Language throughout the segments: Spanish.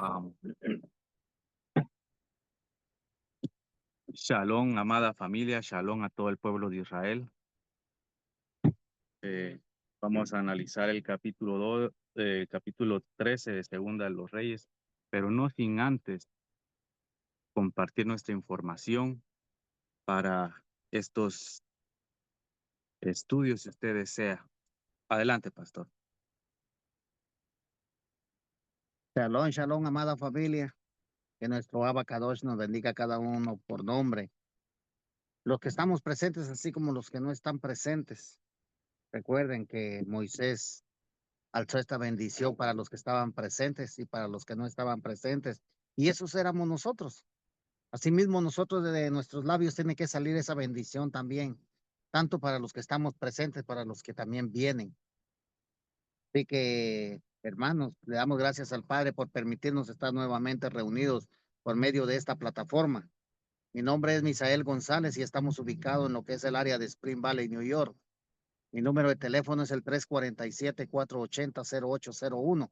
Am, Shalom, amada familia, shalom a todo el pueblo de Israel. Vamos a analizar el capítulo 13 de Segunda de los Reyes, pero no sin antes compartir nuestra información para estos estudios, si usted desea. Adelante, pastor. Shalom, shalom, amada familia. Que nuestro Abacadosh nos bendiga a cada uno por nombre. Los que estamos presentes, así como los que no están presentes. Recuerden que Moisés alzó esta bendición para los que estaban presentes y para los que no estaban presentes. Y esos éramos nosotros. Asimismo, nosotros de nuestros labios tiene que salir esa bendición también, tanto para los que estamos presentes, para los que también vienen. Así que, hermanos, le damos gracias al Padre por permitirnos estar nuevamente reunidos por medio de esta plataforma. Mi nombre es Misael González y estamos ubicados en lo que es el área de Spring Valley, New York. Mi número de teléfono es el 347-480-0801.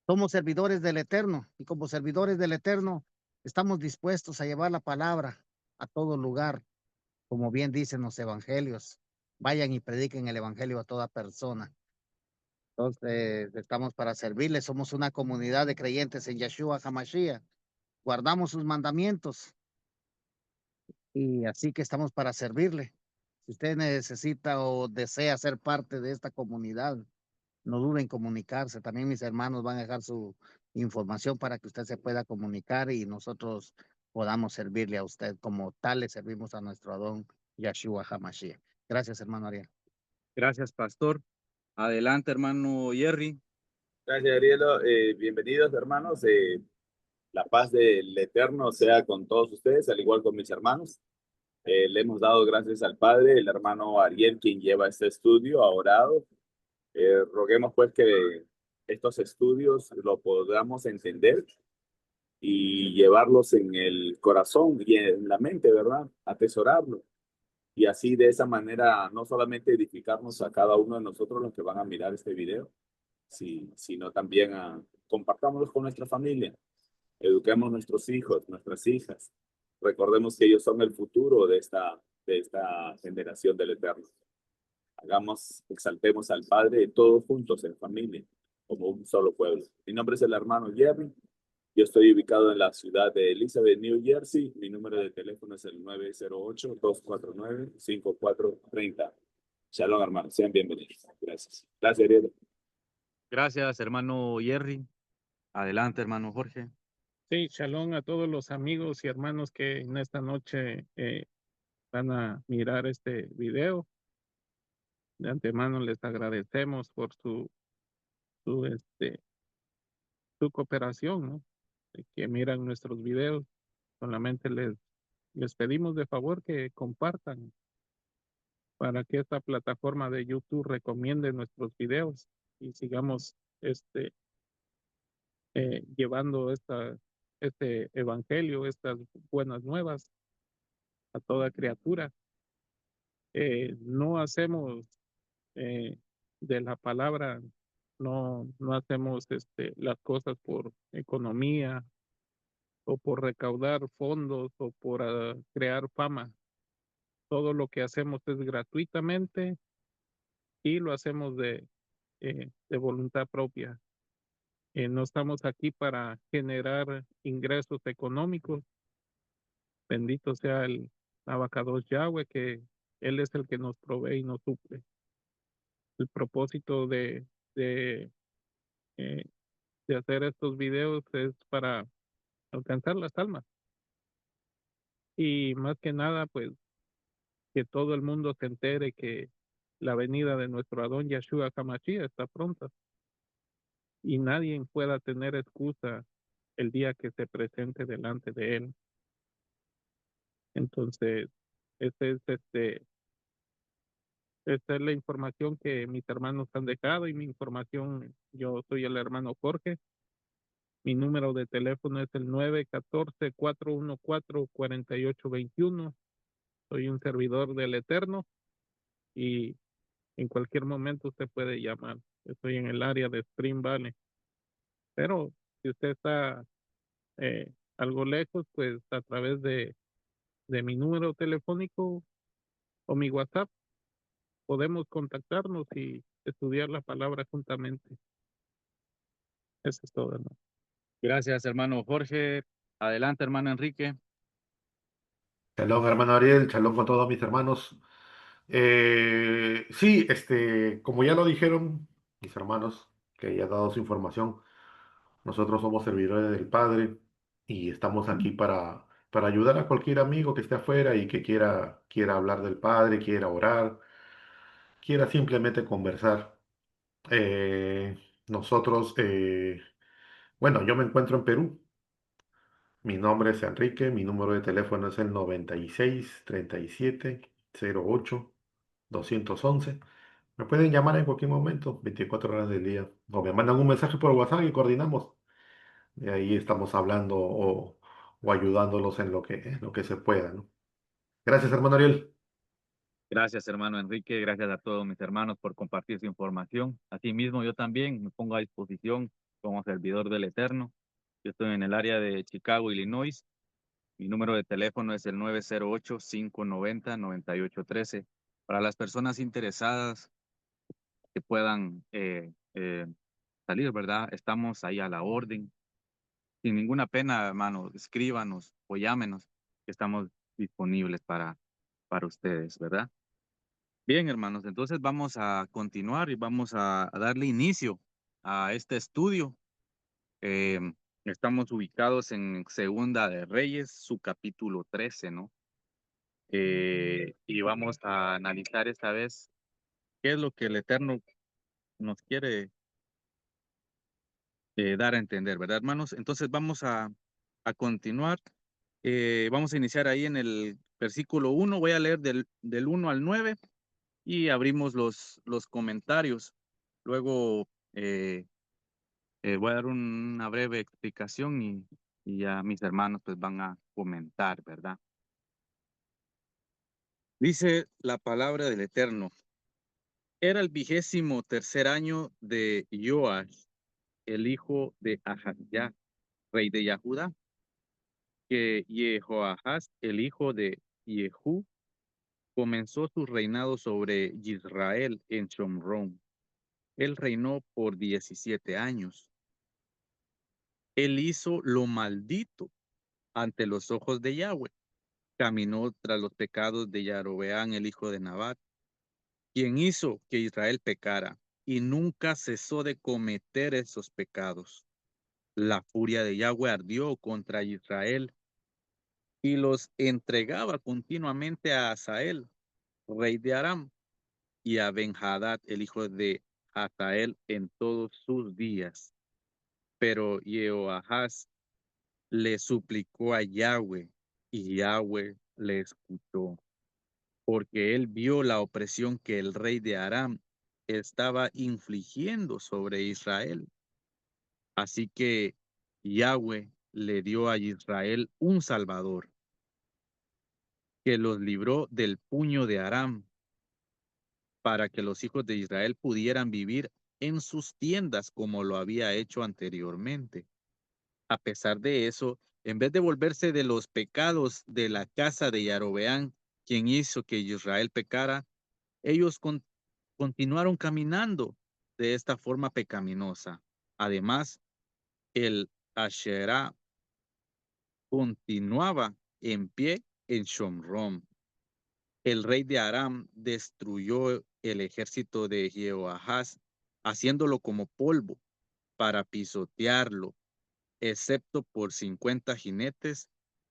Somos servidores del Eterno y como servidores del Eterno estamos dispuestos a llevar la palabra a todo lugar, como bien dicen los evangelios. Vayan y prediquen el evangelio a toda persona. Entonces, estamos para servirles. Somos una comunidad de creyentes en Yeshua HaMashiach. Guardamos sus mandamientos y así que estamos para servirle. Si usted necesita o desea ser parte de esta comunidad, no duden en comunicarse. También mis hermanos van a dejar su información para que usted se pueda comunicar y nosotros podamos servirle a usted como tal le servimos a nuestro Adón Yeshua HaMashiach. Gracias, hermano Ariel. Gracias, pastor. Adelante, hermano Jerry. Gracias, Arielo. Bienvenidos, hermanos. La paz del Eterno sea con todos ustedes, al igual con mis hermanos. Le hemos dado gracias al Padre, el hermano Ariel, quien lleva este estudio, ha orado. Roguemos pues que estos estudios lo podamos entender y llevarlos en el corazón y en la mente, ¿verdad? Atesorarlo. Y así de esa manera no solamente edificarnos a cada uno de nosotros los que van a mirar este video, sino también compartámoslos con nuestra familia. Eduquemos a nuestros hijos, nuestras hijas. Recordemos que ellos son el futuro de esta generación del Eterno. Exaltemos al Padre todos juntos en familia, como un solo pueblo. Mi nombre es el hermano Jerry. Yo estoy ubicado en la ciudad de Elizabeth, New Jersey. Mi número de teléfono es el 908-249-5430. Shalom, hermanos. Sean bienvenidos. Gracias. Gracias, Ariel. Gracias, hermano Jerry. Adelante, hermano Jorge. Sí, shalom a todos los amigos y hermanos que en esta noche van a mirar este video. De antemano les agradecemos por su cooperación, ¿no? De que miran nuestros videos. Solamente les pedimos de favor que compartan para que esta plataforma de YouTube recomiende nuestros videos y sigamos llevando este evangelio, estas buenas nuevas a toda criatura. No hacemos de la palabra, no hacemos las cosas por economía o por recaudar fondos o por crear fama. Todo lo que hacemos es gratuitamente y lo hacemos de voluntad propia. No estamos aquí para generar ingresos económicos. Bendito sea el Abacados Yahweh, que Él es el que nos provee y nos suple. El propósito de, eh, de hacer estos videos es para alcanzar las almas. Y más que nada, pues, que todo el mundo se entere que la venida de nuestro Adón Yeshua HaMashiach está pronta. Y nadie pueda tener excusa el día que se presente delante de Él. Entonces, este es esta es la información que mis hermanos han dejado y mi información, yo soy el hermano Jorge. Mi número de teléfono es el 914-414-4821. Soy un servidor del Eterno y en cualquier momento usted puede llamar. Estoy en el área de Spring Valley. Pero Si usted está algo lejos, pues a través de mi número telefónico o mi WhatsApp podemos contactarnos y estudiar la palabra juntamente. Eso es todo, hermano. Gracias, hermano Jorge. Adelante, hermano Enrique. Shalom, hermano Ariel, shalom con todos mis hermanos. Sí, como ya lo dijeron mis hermanos, que ya han dado su información, nosotros somos servidores del Padre y estamos aquí para ayudar a cualquier amigo que esté afuera y que quiera hablar del Padre, quiera orar, quiera simplemente conversar. Eh, nosotros, bueno, yo me encuentro en Perú. Mi nombre es Enrique, mi número de teléfono es el 96 37 08 211. Me pueden llamar en cualquier momento, 24 horas del día, o me mandan un mensaje por WhatsApp y coordinamos. De ahí estamos hablando o ayudándolos en lo que se pueda, ¿no? Gracias, hermano Ariel. Gracias, hermano Enrique. Gracias a todos mis hermanos por compartir su información. Asimismo, yo también me pongo a disposición como servidor del Eterno. Yo estoy en el área de Chicago, Illinois. Mi número de teléfono es el 908-590-9813. Para las personas interesadas que puedan salir, ¿verdad? Estamos ahí a la orden. Sin ninguna pena, hermano, escríbanos o llámenos, que estamos disponibles para ustedes, ¿verdad? Bien, hermanos, entonces vamos a continuar y vamos a darle inicio a este estudio. Estamos ubicados en Segunda de Reyes, su capítulo 13, ¿no? Y vamos a analizar esta vez qué es lo que el Eterno nos quiere dar a entender, ¿verdad, hermanos? Entonces vamos a continuar. Vamos a iniciar ahí en el versículo 1. Voy a leer del 1 al 9 y abrimos los comentarios. Luego voy a dar una breve explicación y ya mis hermanos pues van a comentar, ¿verdad? Dice la palabra del Eterno. Era el 23º año de Joash, el hijo de Ahazías, rey de Judá, que Jehoahaz, el hijo de Jehú, comenzó su reinado sobre Israel en Shomrón. Él reinó por 17 años. Él hizo lo maldito ante los ojos de Yahweh. Caminó tras los pecados de Yarobeán, el hijo de Nabat, quien hizo que Israel pecara, y nunca cesó de cometer esos pecados. La furia de Yahweh ardió contra Israel y los entregaba continuamente a Hazael, rey de Aram, y a Ben-Hadad, el hijo de Hazael, en todos sus días. Pero Jehoahaz le suplicó a Yahweh, y Yahweh le escuchó, porque él vio la opresión que el rey de Aram estaba infligiendo sobre Israel. Así que Yahweh le dio a Israel un salvador, que los libró del puño de Aram, para que los hijos de Israel pudieran vivir en sus tiendas como lo había hecho anteriormente. A pesar de eso, en vez de volverse de los pecados de la casa de Yarobeán, quien hizo que Israel pecara, ellos continuaron caminando de esta forma pecaminosa. Además, el Asherá continuaba en pie en Shomrón. El rey de Aram destruyó el ejército de Jehoahaz, haciéndolo como polvo para pisotearlo, excepto por 50 jinetes,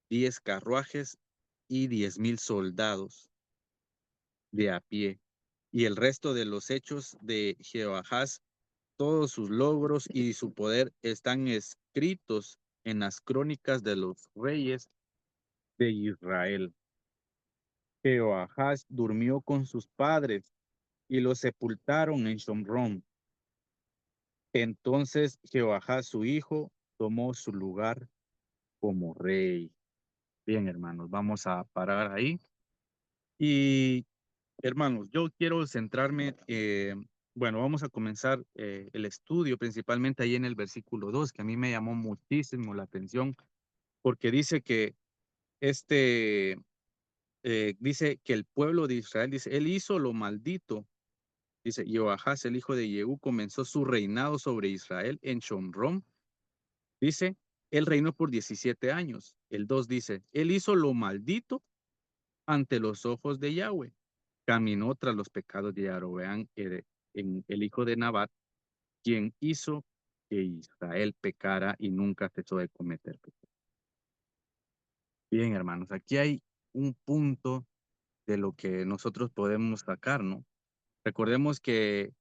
10 carruajes y 10,000 soldados de a pie. Y el resto de los hechos de Jehoahaz, todos sus logros y su poder están escritos en las crónicas de los reyes de Israel. Jehoahaz durmió con sus padres y los sepultaron en Shomrón. Entonces Jehoahaz, su hijo, tomó su lugar como rey. Bien, hermanos, vamos a parar ahí. Y, hermanos, yo quiero centrarme bueno, vamos a comenzar el estudio principalmente ahí en el versículo 2, que a mí me llamó muchísimo la atención, porque dice que dice que el pueblo de Israel, dice, él hizo lo maldito. Dice, Joahaz, el hijo de Jehú, comenzó su reinado sobre Israel en Shomrón. Dice, él reinó por 17 años. El 2 dice, él hizo lo maldito ante los ojos de Yahweh. Caminó tras los pecados de Jeroboam, el hijo de Nabat, quien hizo que Israel pecara y nunca cesó de cometer pecado. Bien, hermanos, aquí hay un punto de lo que nosotros podemos sacar, ¿no? Recordemos que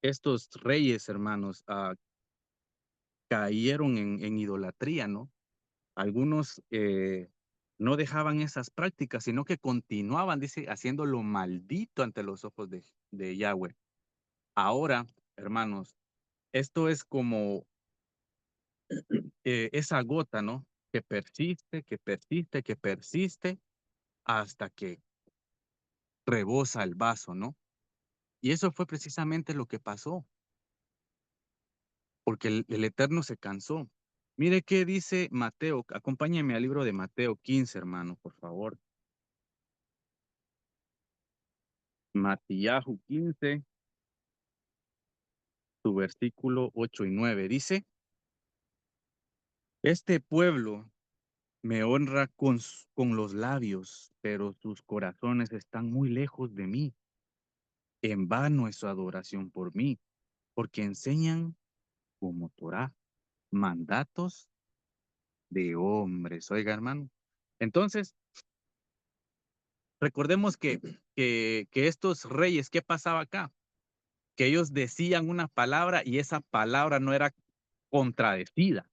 estos reyes, hermanos, cayeron en idolatría, ¿no? Algunos no dejaban esas prácticas, sino que continuaban, dice, haciendo lo maldito ante los ojos de Yahweh. Ahora, hermanos, esto es como esa gota, ¿no? Que persiste, que persiste, que persiste hasta que rebosa el vaso, ¿no? Y eso fue precisamente lo que pasó, porque el Eterno se cansó. Mire qué dice Mateo, acompáñeme al libro de Mateo 15, hermano, por favor. Matillahu 15, su versículo 8 y 9. Dice, este pueblo me honra con los labios, pero sus corazones están muy lejos de mí. En vano es su adoración por mí, porque enseñan como Torá, mandatos de hombres. Oiga, hermano. Entonces, recordemos que estos reyes, ¿qué pasaba acá? Que ellos decían una palabra y esa palabra no era contradecida.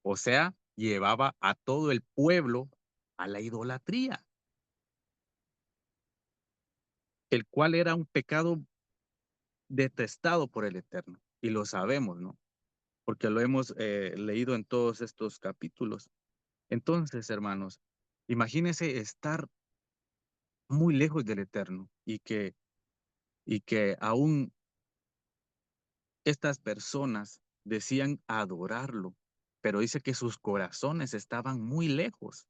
O sea, llevaba a todo el pueblo a la idolatría, el cual era un pecado detestado por el Eterno. Y lo sabemos, ¿no? Porque lo hemos leído en todos estos capítulos. Entonces, hermanos, imagínense estar muy lejos del Eterno y que aún estas personas decían adorarlo, pero dice que sus corazones estaban muy lejos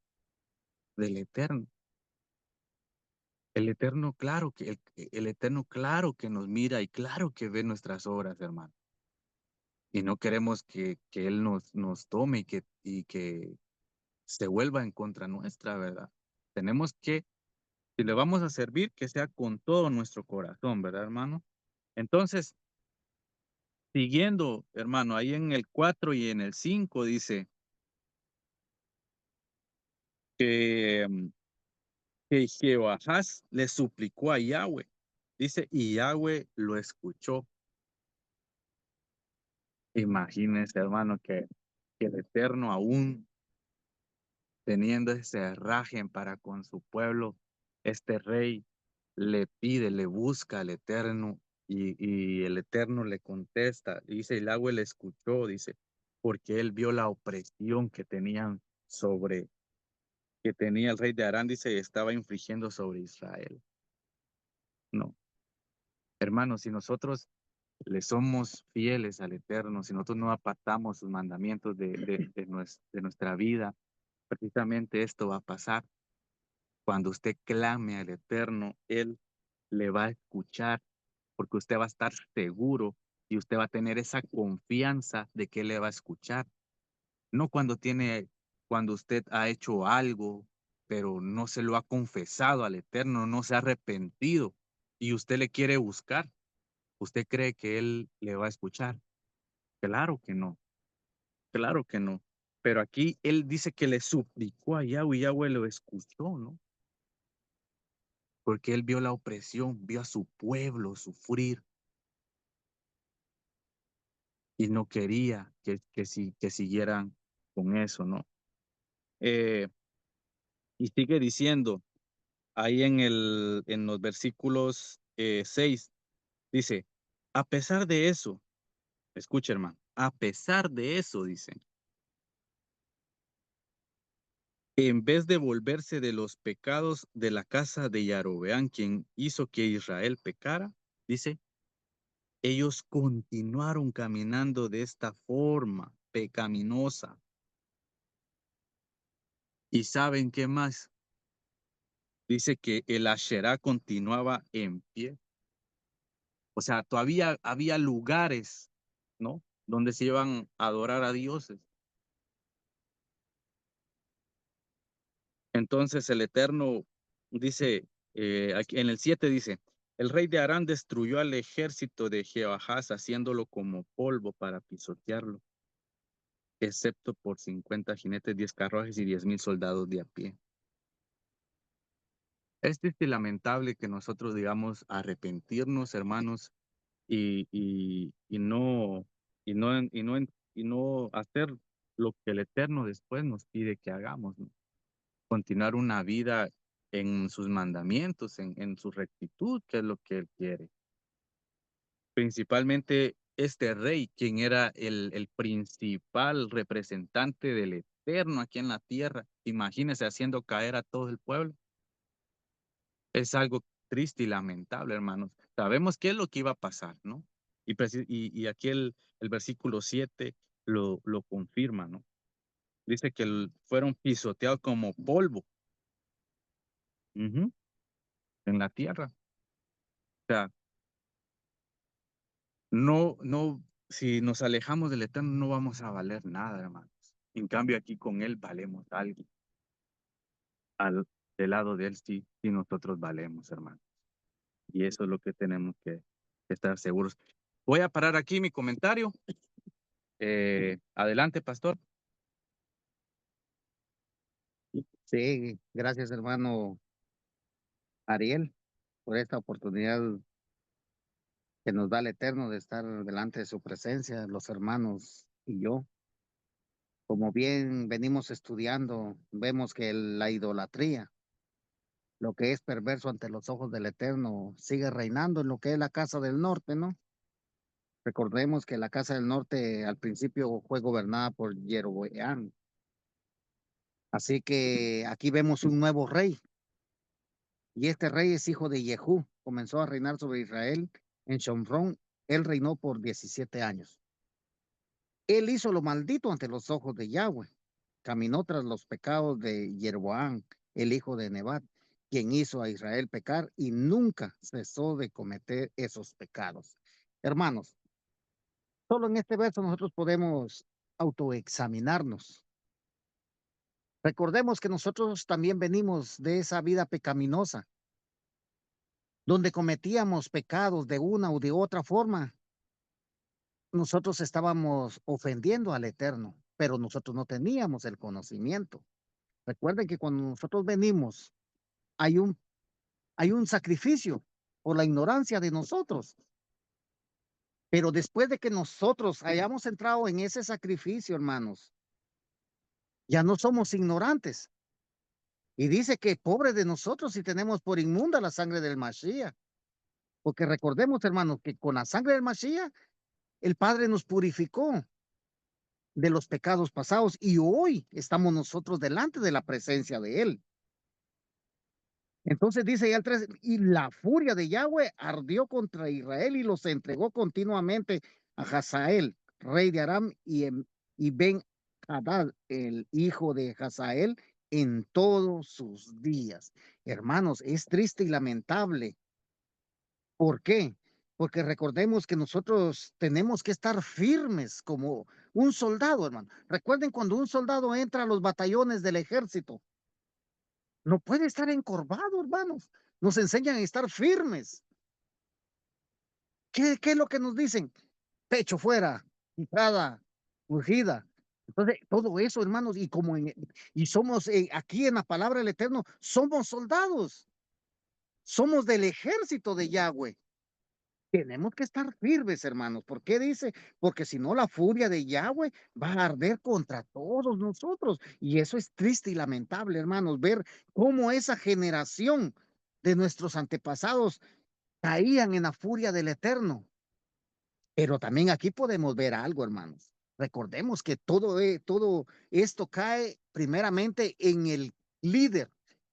del Eterno. El Eterno, claro que el Eterno, claro que nos mira y claro que ve nuestras obras, hermano. Y no queremos que Él nos tome y que se vuelva en contra nuestra, ¿verdad? Tenemos que, si le vamos a servir, que sea con todo nuestro corazón, ¿verdad, hermano? Entonces, siguiendo, hermano, ahí en el 4 y en el 5 dice que, que Jehoahaz le suplicó a Yahweh. Dice, y Yahweh lo escuchó. Imagínense, hermano, que el Eterno aún teniendo ese herraje para con su pueblo, este rey le pide, le busca al Eterno y el Eterno le contesta. Dice, el agua le escuchó, dice, porque él vio la opresión que tenía el rey de Arán, dice, estaba infligiendo sobre Israel. No, hermanos, si nosotros le somos fieles al Eterno, si nosotros no apartamos sus mandamientos de nuestra vida, precisamente esto va a pasar. Cuando usted clame al Eterno, Él le va a escuchar, porque usted va a estar seguro y usted va a tener esa confianza de que Él le va a escuchar. No cuando usted ha hecho algo, pero no se lo ha confesado al Eterno, no se ha arrepentido y usted le quiere buscar. ¿Usted cree que Él le va a escuchar? Claro que no, claro que no. Pero aquí Él dice que le suplicó a Yahweh y Yahweh lo escuchó, ¿no? Porque Él vio la opresión, vio a su pueblo sufrir y no quería que siguieran con eso, ¿no? Eh, y sigue diciendo ahí en los versículos 6, dice, a pesar de eso, escucha hermano, a pesar de eso, dice, en vez de volverse de los pecados de la casa de Yarobeán, quien hizo que Israel pecara, dice, ellos continuaron caminando de esta forma pecaminosa. ¿Y saben qué más? Dice que el Asherá continuaba en pie. O sea, todavía había lugares, ¿no? Donde se iban a adorar a dioses. Entonces el Eterno dice, aquí en el 7 dice, el rey de Arán destruyó al ejército de Jehoahaz, haciéndolo como polvo para pisotearlo, excepto por 50 jinetes, 10 carruajes y 10,000 soldados de a pie. Es triste y lamentable que nosotros digamos arrepentirnos, hermanos, y no, y no, y no, y no hacer lo que el Eterno después nos pide que hagamos, ¿no? Continuar una vida en sus mandamientos, en su rectitud, que es lo que Él quiere. Principalmente este rey, quien era el principal representante del Eterno aquí en la tierra, imagínese haciendo caer a todo el pueblo. Es algo triste y lamentable, hermanos. Sabemos qué es lo que iba a pasar, ¿no? Y aquí el versículo 7 lo confirma, ¿no? Dice que fueron pisoteados como polvo. Ujú, en la tierra. O sea, no, si nos alejamos del Eterno no vamos a valer nada, hermanos. En cambio, aquí con Él valemos algo. Del lado de Él sí nosotros valemos, hermanos. Y eso es lo que tenemos que estar seguros. Voy a parar aquí mi comentario. Adelante, pastor. Sí, gracias, hermano Ariel, por esta oportunidad que nos da el Eterno de estar delante de su presencia, los hermanos y yo. Como bien venimos estudiando, vemos que la idolatría, lo que es perverso ante los ojos del Eterno, sigue reinando en lo que es la casa del norte, ¿no? Recordemos que la casa del norte al principio fue gobernada por Jeroboam. Así que aquí vemos un nuevo rey, y este rey es hijo de Jehú. Comenzó a reinar sobre Israel en Shomrón. Él reinó por 17 años. Él hizo lo maldito ante los ojos de Yahweh. Caminó tras los pecados de Jeroboam, el hijo de Nebat, quien hizo a Israel pecar y nunca cesó de cometer esos pecados. Hermanos, solo en este verso nosotros podemos autoexaminarnos. Recordemos que nosotros también venimos de esa vida pecaminosa, donde cometíamos pecados de una u de otra forma. Nosotros estábamos ofendiendo al Eterno, pero nosotros no teníamos el conocimiento. Recuerden que cuando nosotros venimos, hay un, hay un sacrificio por la ignorancia de nosotros. Pero después de que nosotros hayamos entrado en ese sacrificio, hermanos, ya no somos ignorantes. Y dice que pobre de nosotros si tenemos por inmunda la sangre del Mashiach. Porque recordemos, hermanos, que con la sangre del Mashiach, el Padre nos purificó de los pecados pasados y hoy estamos nosotros delante de la presencia de Él. Entonces dice ya el 3, y la furia de Yahweh ardió contra Israel y los entregó continuamente a Hazael, rey de Aram, y Ben Hadad, el hijo de Hazael, en todos sus días. Hermanos, es triste y lamentable. ¿Por qué? Porque recordemos que nosotros tenemos que estar firmes como un soldado, hermano. Recuerden cuando un soldado entra a los batallones del ejército, no puede estar encorvado, hermanos. Nos enseñan a estar firmes. ¿Qué es lo que nos dicen? Pecho fuera, entrada, urgida. Entonces, todo eso, hermanos, y somos aquí en la palabra del Eterno, somos soldados, somos del ejército de Yahweh. Tenemos que estar firmes, hermanos. ¿Por qué dice? Porque si no, la furia de Yahweh va a arder contra todos nosotros. Y eso es triste y lamentable, hermanos, ver cómo esa generación de nuestros antepasados caían en la furia del Eterno. Pero también aquí podemos ver algo, hermanos. Recordemos que todo esto cae primeramente en el líder,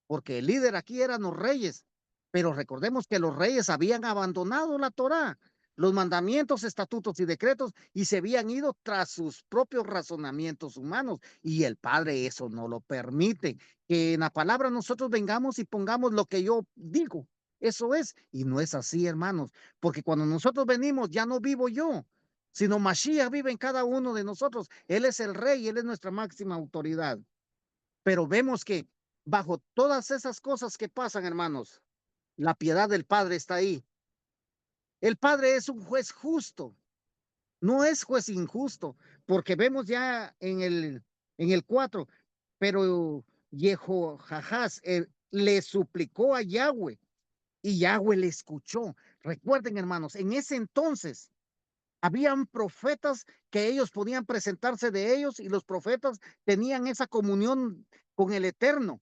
porque el líder aquí eran los reyes. Pero recordemos que los reyes habían abandonado la Torá, los mandamientos, estatutos y decretos, y se habían ido tras sus propios razonamientos humanos. Y el Padre eso no lo permite. Que en la palabra nosotros vengamos y pongamos lo que yo digo. Eso es. Y no es así, hermanos. Porque cuando nosotros venimos, ya no vivo yo, sino Mashiach vive en cada uno de nosotros. Él es el rey, Él es nuestra máxima autoridad. Pero vemos que bajo todas esas cosas que pasan, hermanos, la piedad del Padre está ahí. El Padre es un juez justo, no es juez injusto, porque vemos ya en el 4, pero Jehoahaz le suplicó a Yahweh y Yahweh le escuchó. Recuerden, hermanos, en ese entonces habían profetas que ellos podían presentarse de ellos y los profetas tenían esa comunión con el Eterno.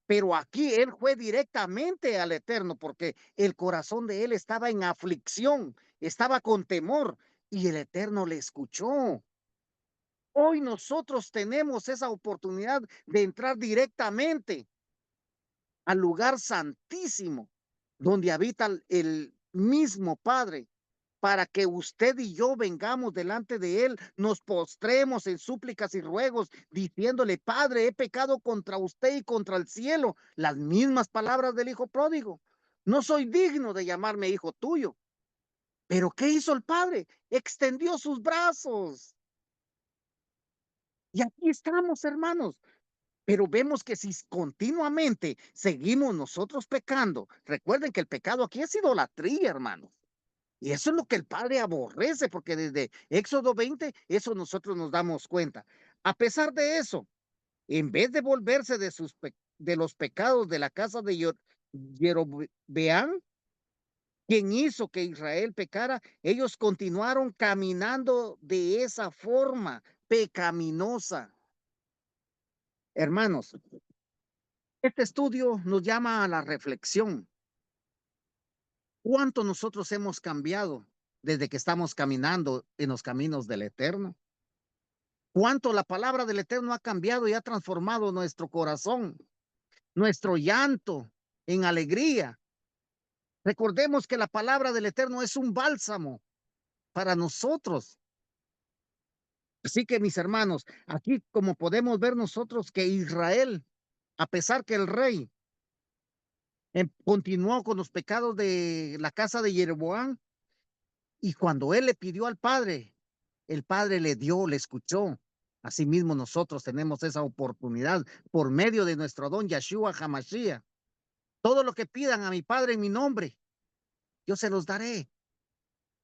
Pero aquí él fue directamente al Eterno porque el corazón de él estaba en aflicción, estaba con temor y el Eterno le escuchó. Hoy nosotros tenemos esa oportunidad de entrar directamente al lugar santísimo donde habita el mismo Padre, para que usted y yo vengamos delante de Él, nos postremos en súplicas y ruegos, diciéndole, Padre, he pecado contra usted y contra el cielo. Las mismas palabras del hijo pródigo. No soy digno de llamarme hijo tuyo. Pero ¿qué hizo el Padre? Extendió sus brazos. Y aquí estamos, hermanos. Pero vemos que si continuamente seguimos nosotros pecando, recuerden que el pecado aquí es idolatría, hermanos. Y eso es lo que el Padre aborrece, porque desde Éxodo 20, eso nosotros nos damos cuenta. A pesar de eso, en vez de volverse de los pecados de la casa de Jerobeam, quien hizo que Israel pecara, ellos continuaron caminando de esa forma pecaminosa. Hermanos, este estudio nos llama a la reflexión. ¿Cuánto nosotros hemos cambiado desde que estamos caminando en los caminos del Eterno? ¿Cuánto la palabra del Eterno ha cambiado y ha transformado nuestro corazón, nuestro llanto en alegría? Recordemos que la palabra del Eterno es un bálsamo para nosotros. Así que, mis hermanos, aquí como podemos ver nosotros que Israel, a pesar que el rey continuó con los pecados de la casa de Jeroboam, y cuando él le pidió al Padre, el Padre le dio, le escuchó. Asimismo, nosotros tenemos esa oportunidad por medio de nuestro don Yeshua Hamashiach. Todo lo que pidan a mi Padre en mi nombre, yo se los daré.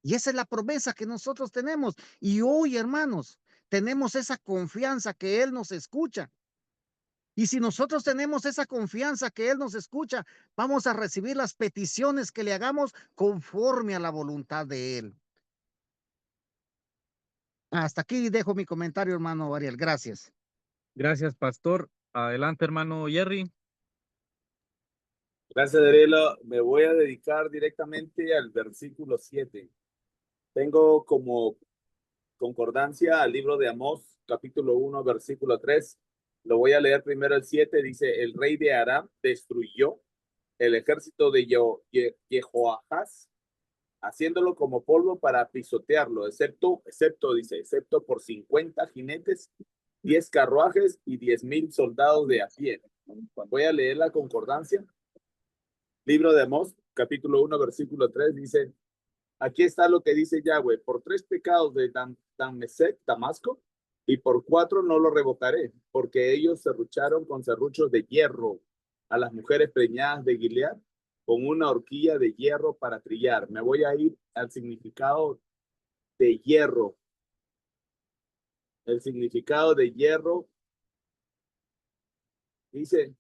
Y esa es la promesa que nosotros tenemos. Y hoy, hermanos, tenemos esa confianza que Él nos escucha. Y si nosotros tenemos esa confianza que Él nos escucha, vamos a recibir las peticiones que le hagamos conforme a la voluntad de Él. Hasta aquí dejo mi comentario, hermano Ariel. Gracias. Gracias, pastor. Adelante, hermano Jerry. Gracias, Darelo. Me voy a dedicar directamente al versículo 7. Tengo como concordancia al libro de Amós, capítulo 1, versículo 3. Lo voy a leer primero el 7. Dice, el rey de Aram destruyó el ejército de Jehoahaz, haciéndolo como polvo para pisotearlo, excepto por 50 jinetes, 10 carruajes y 10,000 soldados de a pie. Voy a leer la concordancia. Libro de Amós, capítulo 1, versículo 3, dice, aquí está lo que dice Yahweh, por 3 pecados de Damesec, Damasco, y por 4 no lo revocaré, porque ellos serrucharon con serruchos de hierro a las mujeres preñadas de Gilead, con una horquilla de hierro para trillar. Me voy a ir al significado de hierro. El significado de hierro dice,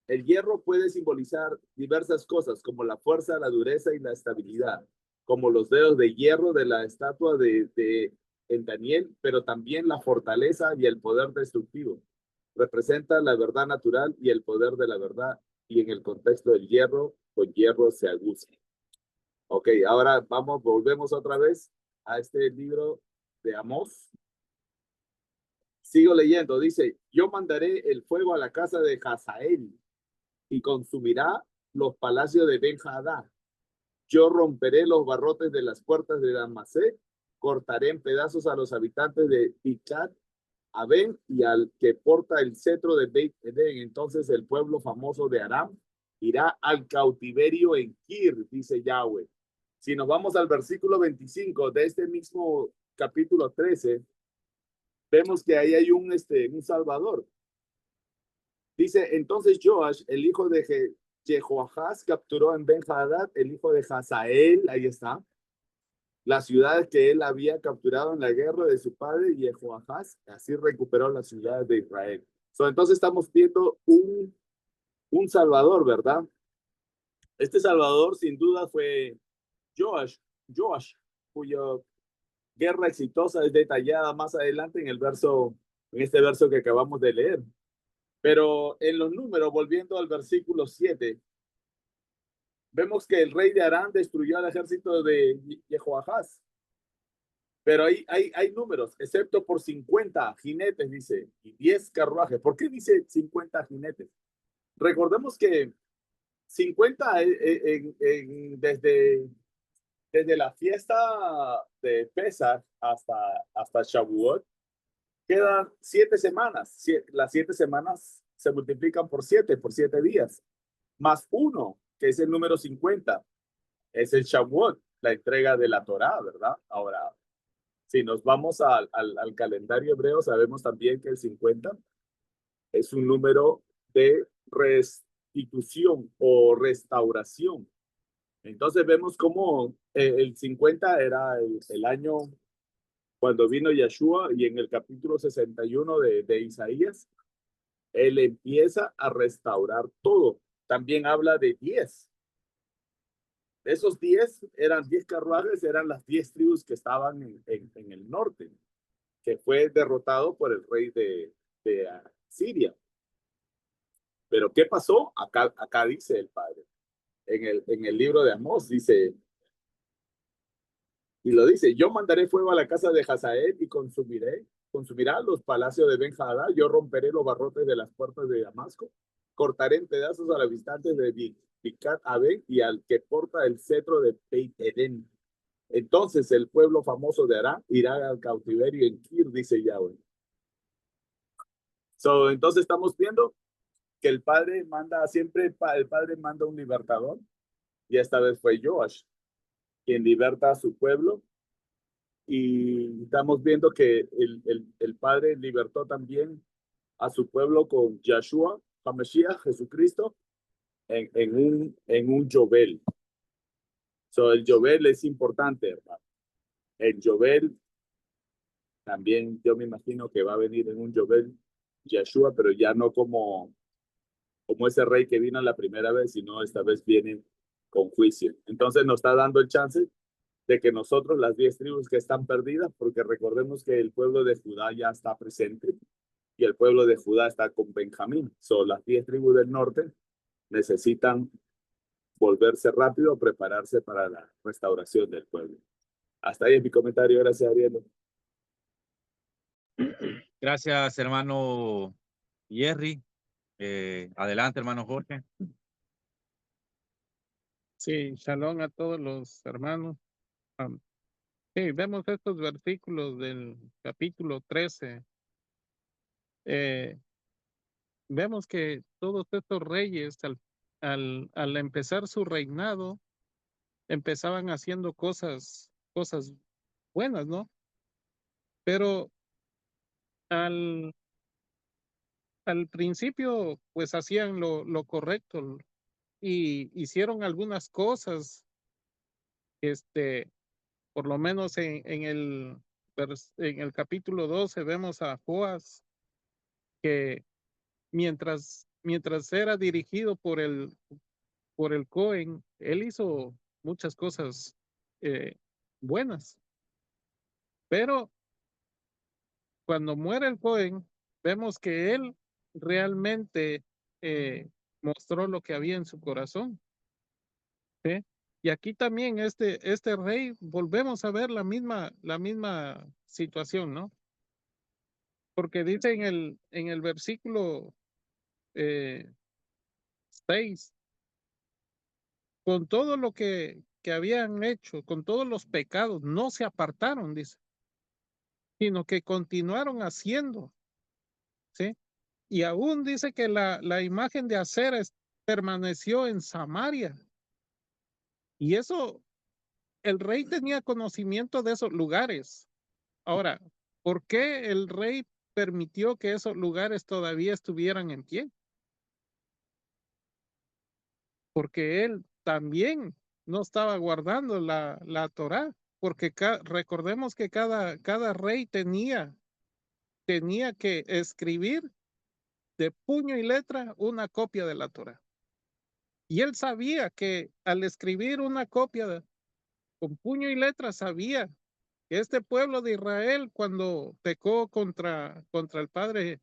el hierro puede simbolizar diversas cosas, como la fuerza, la dureza y la estabilidad, como los dedos de hierro de la estatua en Daniel, pero también la fortaleza y el poder destructivo. Representa la verdad natural y el poder de la verdad, y en el contexto del hierro, con hierro se aguza. Ok, ahora volvemos otra vez a este libro de Amós. Sigo leyendo, dice, yo mandaré el fuego a la casa de Hazael y consumirá los palacios de Ben-Hadad. Yo romperé los barrotes de las puertas de Damasé, cortaré en pedazos a los habitantes de Picat, Aben y al que porta el cetro de Beit Eden. Entonces el pueblo famoso de Aram irá al cautiverio en Kir, dice Yahweh. Si nos vamos al versículo 25 de este mismo capítulo 13, vemos que ahí hay un Salvador. Dice, entonces Joash, el hijo de Jehoahaz, capturó en Ben-Hadad, el hijo de Hazael, ahí está, las ciudades que él había capturado en la guerra de su padre Jehoahaz, así recuperó las ciudades de Israel. Entonces estamos viendo un Salvador, ¿verdad? Este Salvador sin duda fue Joash, cuya guerra exitosa es detallada más adelante en este verso que acabamos de leer. Pero en los números, volviendo al versículo 7, vemos que el rey de Aram destruyó al ejército de Jehoahaz. Pero hay números, excepto por 50 jinetes, dice, y 10 carruajes. ¿Por qué dice 50 jinetes? Recordemos que 50 desde la fiesta de Pesach hasta Shavuot, quedan 7 semanas. Las 7 semanas se multiplican por 7 días. Más 1, que es el número 50, es el Shavuot, la entrega de la Torá, ¿verdad? Ahora, si nos vamos al calendario hebreo, sabemos también que el 50 es un número de restitución o restauración. Entonces vemos cómo el 50 era el año cuando vino Yeshua, y en el capítulo 61 de Isaías, él empieza a restaurar todo. También habla de 10. Esos 10 eran 10 carruajes, eran las 10 tribus que estaban en el norte, que fue derrotado por el rey de Siria. Pero ¿qué pasó? Acá dice el padre, en el libro de Amós, dice, y lo dice, yo mandaré fuego a la casa de Hazael y consumirá los palacios de Ben-Hadad, yo romperé los barrotes de las puertas de Damasco, cortaré en pedazos a los habitantes de Picat Aben y al que porta el cetro de Beit Eden. Entonces el pueblo famoso de Aram irá al cautiverio en Kir, dice Yahweh. Entonces estamos viendo que el padre manda siempre, el padre manda un libertador, y esta vez fue Joash quien liberta a su pueblo, y estamos viendo que el padre libertó también a su pueblo con Yeshua, HaMashiach, Jesucristo, en un Yobel. El Yobel es importante, hermano. El Yobel también yo me imagino que va a venir en un Yobel Yeshua, pero ya no como ese rey que vino la primera vez, sino esta vez viene con juicio. Entonces nos está dando el chance de que nosotros, las 10 tribus que están perdidas, porque recordemos que el pueblo de Judá ya está presente y el pueblo de Judá está con Benjamín. Las 10 tribus del norte necesitan volverse rápido, prepararse para la restauración del pueblo. Hasta ahí es mi comentario. Gracias, Ariel. Gracias, hermano Jerry. Adelante, hermano Jorge. Sí, shalom a todos los hermanos. Sí, vemos estos versículos del capítulo 13. Vemos que todos estos reyes, al empezar su reinado, empezaban haciendo cosas buenas, ¿no? Pero al principio, pues hacían lo correcto y hicieron algunas cosas, por lo menos en el capítulo 12 vemos a Joas que mientras era dirigido por el Cohen, él hizo muchas cosas buenas, pero cuando muere el Cohen, vemos que él realmente mostró lo que había en su corazón. ¿Sí? Y aquí también este rey, volvemos a ver la misma situación, ¿no? Porque dice en el versículo 6, con todo lo que habían hecho, con todos los pecados, no se apartaron, dice, sino que continuaron haciendo, ¿sí? Y aún dice que la imagen de Acera permaneció en Samaria. Y eso, el rey tenía conocimiento de esos lugares. Ahora, ¿por qué el rey permitió que esos lugares todavía estuvieran en pie? Porque él también no estaba guardando la Torá, porque recordemos que cada rey tenía que escribir de puño y letra una copia de la Torá. Y él sabía que al escribir una copia con puño y letra, sabía que este pueblo de Israel, cuando pecó contra el Padre,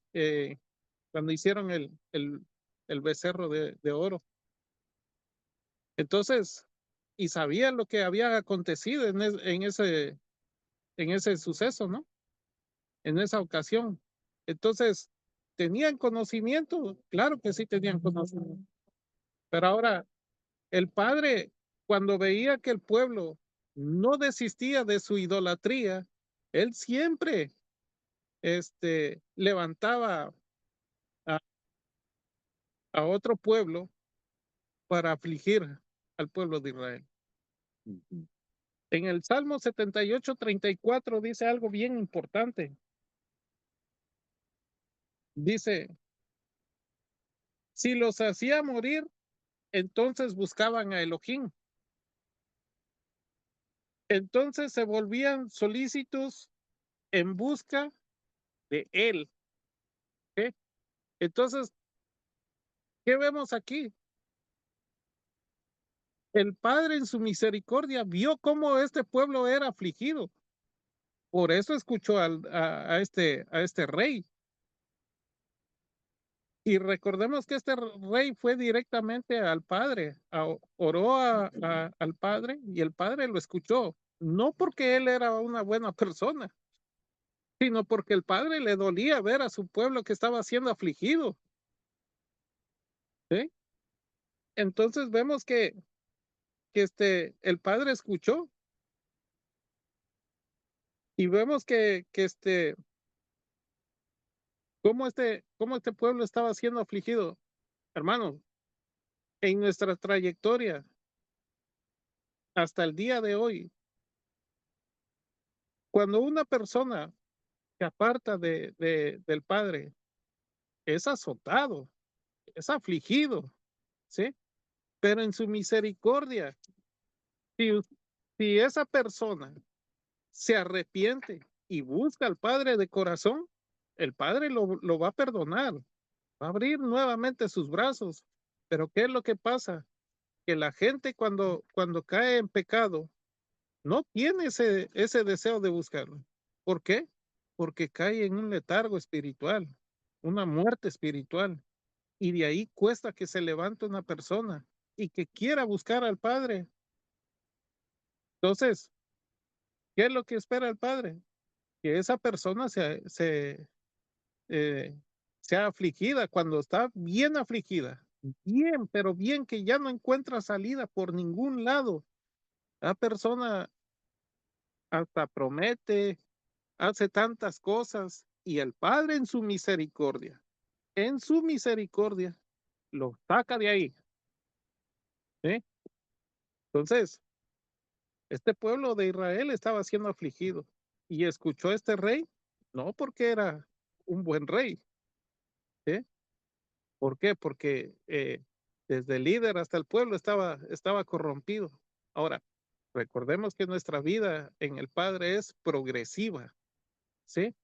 cuando hicieron el becerro de oro, entonces, y sabía lo que había acontecido en ese suceso, ¿no? En esa ocasión. Entonces, ¿tenían conocimiento? Claro que sí tenían conocimiento. Pero ahora, el padre, cuando veía que el pueblo no desistía de su idolatría, él siempre levantaba a, a otro pueblo para afligir al pueblo de Israel. En el Salmo 78:34 dice algo bien importante. Dice, si los hacía morir, entonces buscaban a Elohim. Entonces se volvían solícitos en busca de él. ¿Sí? Entonces, ¿qué vemos aquí? El Padre en su misericordia vio cómo este pueblo era afligido. Por eso escuchó a este rey. Y recordemos que este rey fue directamente al Padre, oró al Padre y el Padre lo escuchó. No porque él era una buena persona, sino porque el Padre le dolía ver a su pueblo que estaba siendo afligido. ¿Sí? Entonces vemos que el Padre escuchó y vemos que cómo este pueblo estaba siendo afligido. Hermano, en nuestra trayectoria hasta el día de hoy, cuando una persona se aparta del Padre, es azotado, es afligido, ¿sí? Pero en su misericordia, si, si esa persona se arrepiente y busca al Padre de corazón, el Padre lo va a perdonar, va a abrir nuevamente sus brazos. Pero ¿qué es lo que pasa? Que la gente cuando cae en pecado, no tiene ese deseo de buscarlo. ¿Por qué? Porque cae en un letargo espiritual, una muerte espiritual. Y de ahí cuesta que se levante una persona y que quiera buscar al Padre. Entonces, ¿qué es lo que espera el Padre? Que esa persona sea afligida cuando está bien afligida. Bien, pero bien que ya no encuentra salida por ningún lado. La persona hasta promete, hace tantas cosas y el Padre en su misericordia, lo saca de ahí. ¿Sí? Entonces, este pueblo de Israel estaba siendo afligido y escuchó a este rey, no porque era un buen rey. ¿Sí? ¿Por qué? Porque desde el líder hasta el pueblo estaba corrompido. Ahora, recordemos que nuestra vida en el Padre es progresiva. ¿Sí?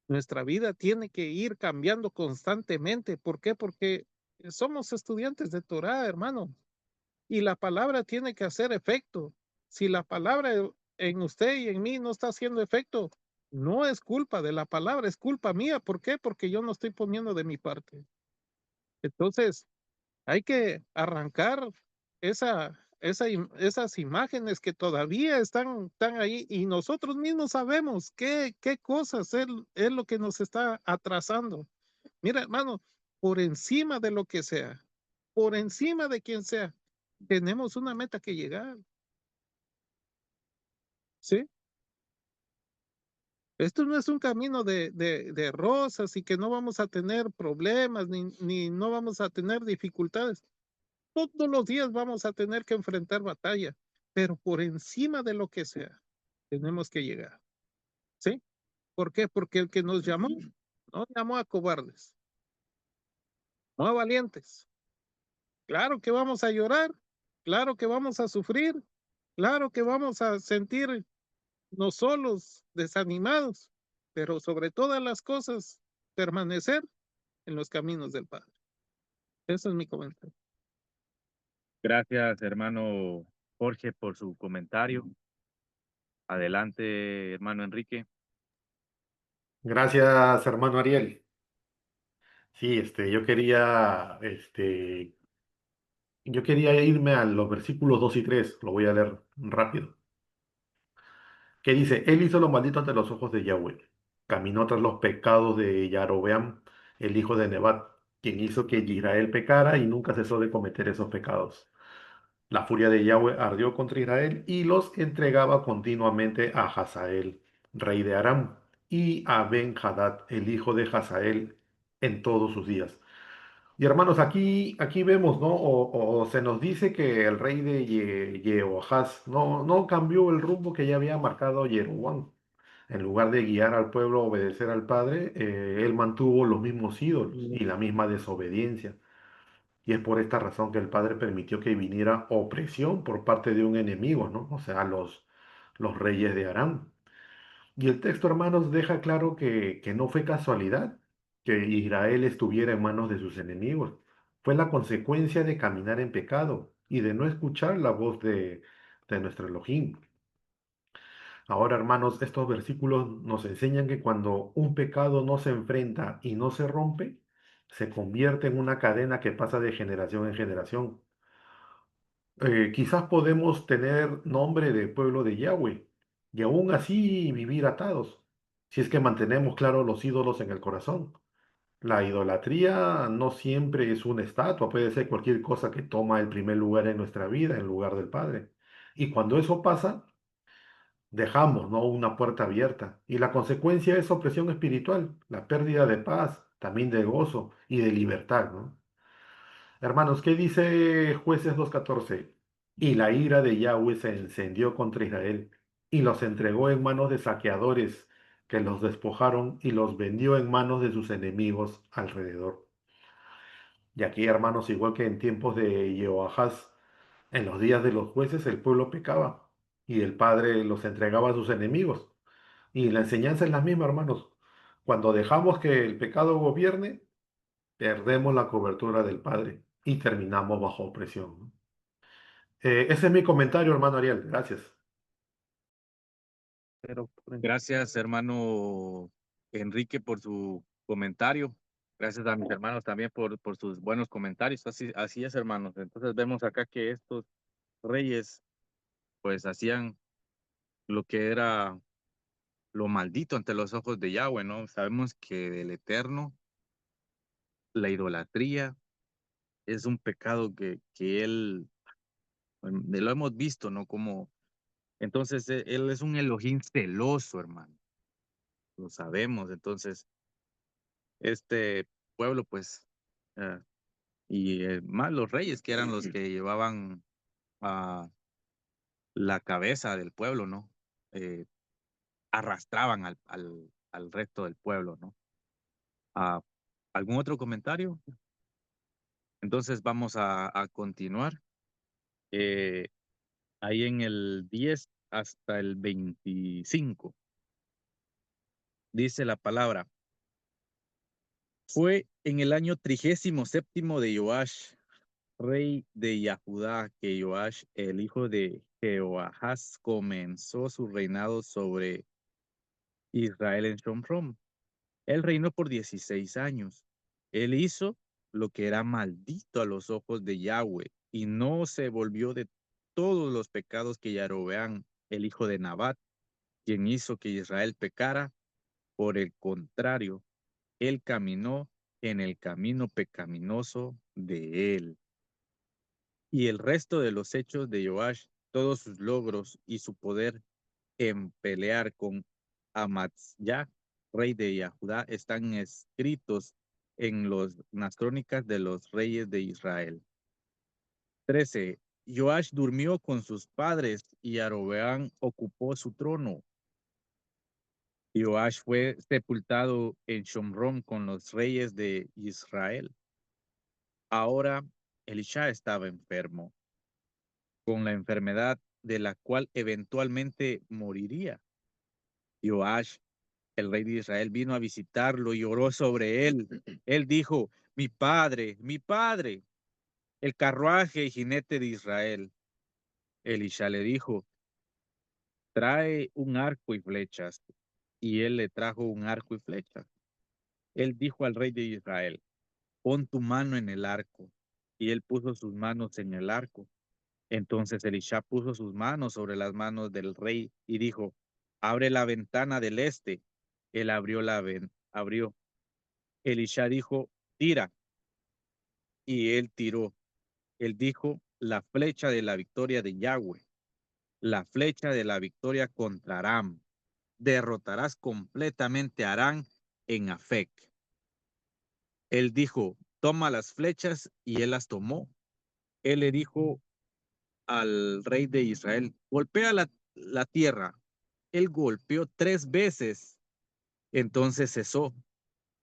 Nuestra vida tiene que ir cambiando constantemente. ¿Por qué? Porque somos estudiantes de Torah, hermano, y la palabra tiene que hacer efecto. Si la palabra en usted y en mí no está haciendo efecto, no es culpa de la palabra, es culpa mía. ¿Por qué? Porque yo no estoy poniendo de mi parte. Entonces, hay que arrancar esas imágenes que todavía están ahí y nosotros mismos sabemos qué cosas es lo que nos está atrasando. Mira, hermano, por encima de lo que sea, por encima de quien sea, tenemos una meta que llegar. ¿Sí? Esto no es un camino de rosas y que no vamos a tener problemas ni no vamos a tener dificultades. Todos los días vamos a tener que enfrentar batalla, pero por encima de lo que sea, tenemos que llegar. ¿Sí? ¿Por qué? Porque el que nos llamó, no llamó a cobardes, no a valientes. Claro que vamos a llorar, claro que vamos a sufrir, claro que vamos a sentirnos solos, desanimados, pero sobre todas las cosas, permanecer en los caminos del Padre. Ese es mi comentario. Gracias, hermano Jorge, por su comentario. Adelante, hermano Enrique. Gracias, hermano Ariel. Sí, yo quería irme a los versículos 2 y 3. Lo voy a leer rápido. Que dice, Él hizo lo maldito ante los ojos de Yahweh. Caminó tras los pecados de Yarobeam, el hijo de Nebat, quien hizo que Israel pecara y nunca cesó de cometer esos pecados. La furia de Yahweh ardió contra Israel y los entregaba continuamente a Hazael, rey de Aram, y a Ben-Hadad, el hijo de Hazael, en todos sus días. Y hermanos, aquí vemos, ¿no? O se nos dice que el rey de Jehoahaz no cambió el rumbo que ya había marcado Jeroboam. En lugar de guiar al pueblo a obedecer al padre, él mantuvo los mismos ídolos y la misma desobediencia. Y es por esta razón que el padre permitió que viniera opresión por parte de un enemigo, ¿no? O sea, los reyes de Aram. Y el texto, hermanos, deja claro que no fue casualidad que Israel estuviera en manos de sus enemigos. Fue la consecuencia de caminar en pecado y de no escuchar la voz de nuestro Elohim. Ahora, hermanos, estos versículos nos enseñan que cuando un pecado no se enfrenta y no se rompe, se convierte en una cadena que pasa de generación en generación. Quizás podemos tener nombre de pueblo de Yahweh y aún así vivir atados, si es que mantenemos claros los ídolos en el corazón. La idolatría no siempre es una estatua, puede ser cualquier cosa que toma el primer lugar en nuestra vida en lugar del Padre. Y cuando eso pasa, dejamos, ¿no?, una puerta abierta. Y la consecuencia es opresión espiritual, la pérdida de paz, también de gozo y de libertad, ¿no? Hermanos, ¿qué dice Jueces 2:14? Y la ira de Yahweh se encendió contra Israel y los entregó en manos de saqueadores que los despojaron y los vendió en manos de sus enemigos alrededor. Y aquí, hermanos, igual que en tiempos de Jehoahaz, en los días de los jueces el pueblo pecaba y el Padre los entregaba a sus enemigos. Y la enseñanza es la misma, hermanos. Cuando dejamos que el pecado gobierne, perdemos la cobertura del Padre y terminamos bajo opresión, ¿no? Ese es mi comentario, hermano Ariel. Gracias. Pero Gracias, hermano Enrique, por su comentario. Gracias a mis hermanos también por sus buenos comentarios. Así es, hermanos. Entonces vemos acá que estos reyes pues hacían lo que era lo maldito ante los ojos de Yahweh, ¿no? Sabemos que el Eterno, la idolatría, es un pecado que él, lo hemos visto, ¿no? Como, entonces, él es un Elohim celoso, hermano. Lo sabemos. Entonces, este pueblo, pues, eh, y más los reyes, que eran los que llevaban a la cabeza del pueblo, ¿no? Eh, arrastraban al resto del pueblo, ¿no? Ah, ¿algún otro comentario? Entonces vamos a continuar. Eh, ahí en el 10 hasta el 25. Dice la palabra: fue en el año 37º de Joash, rey de Yahudá, que Joash, el hijo de Jehoahaz, comenzó su reinado sobre Israel en Shomrom. Él reinó por 16 años. Él hizo lo que era maldito a los ojos de Yahweh y no se volvió de todos los pecados que Yarobeam, el hijo de Nabat, quien hizo que Israel pecara. Por el contrario, él caminó en el camino pecaminoso de él. Y el resto de los hechos de Joash, todos sus logros y su poder en pelear con Amatzia, rey de Judá, están escritos en las crónicas de los reyes de Israel. 13. Joash durmió con sus padres y Arobeam ocupó su trono. Joash fue sepultado en Shomrón con los reyes de Israel. Ahora Elisha estaba enfermo, con la enfermedad de la cual eventualmente moriría. Joash, el rey de Israel, vino a visitarlo y oró sobre él. Él dijo: mi padre, el carruaje y jinete de Israel. Elisha le dijo: trae un arco y flechas. Y él le trajo un arco y flechas. Él dijo al rey de Israel: pon tu mano en el arco. Y él puso sus manos en el arco. Entonces Elisha puso sus manos sobre las manos del rey y dijo: abre la ventana del este. Él abrió. Elisha dijo: tira. Y él tiró. Él dijo: la flecha de la victoria de Yahweh, la flecha de la victoria contra Aram. Derrotarás completamente a Aram en Afec. Él dijo: toma las flechas, y él las tomó. Él le dijo al rey de Israel: golpea la tierra. Él golpeó 3 veces. Entonces cesó.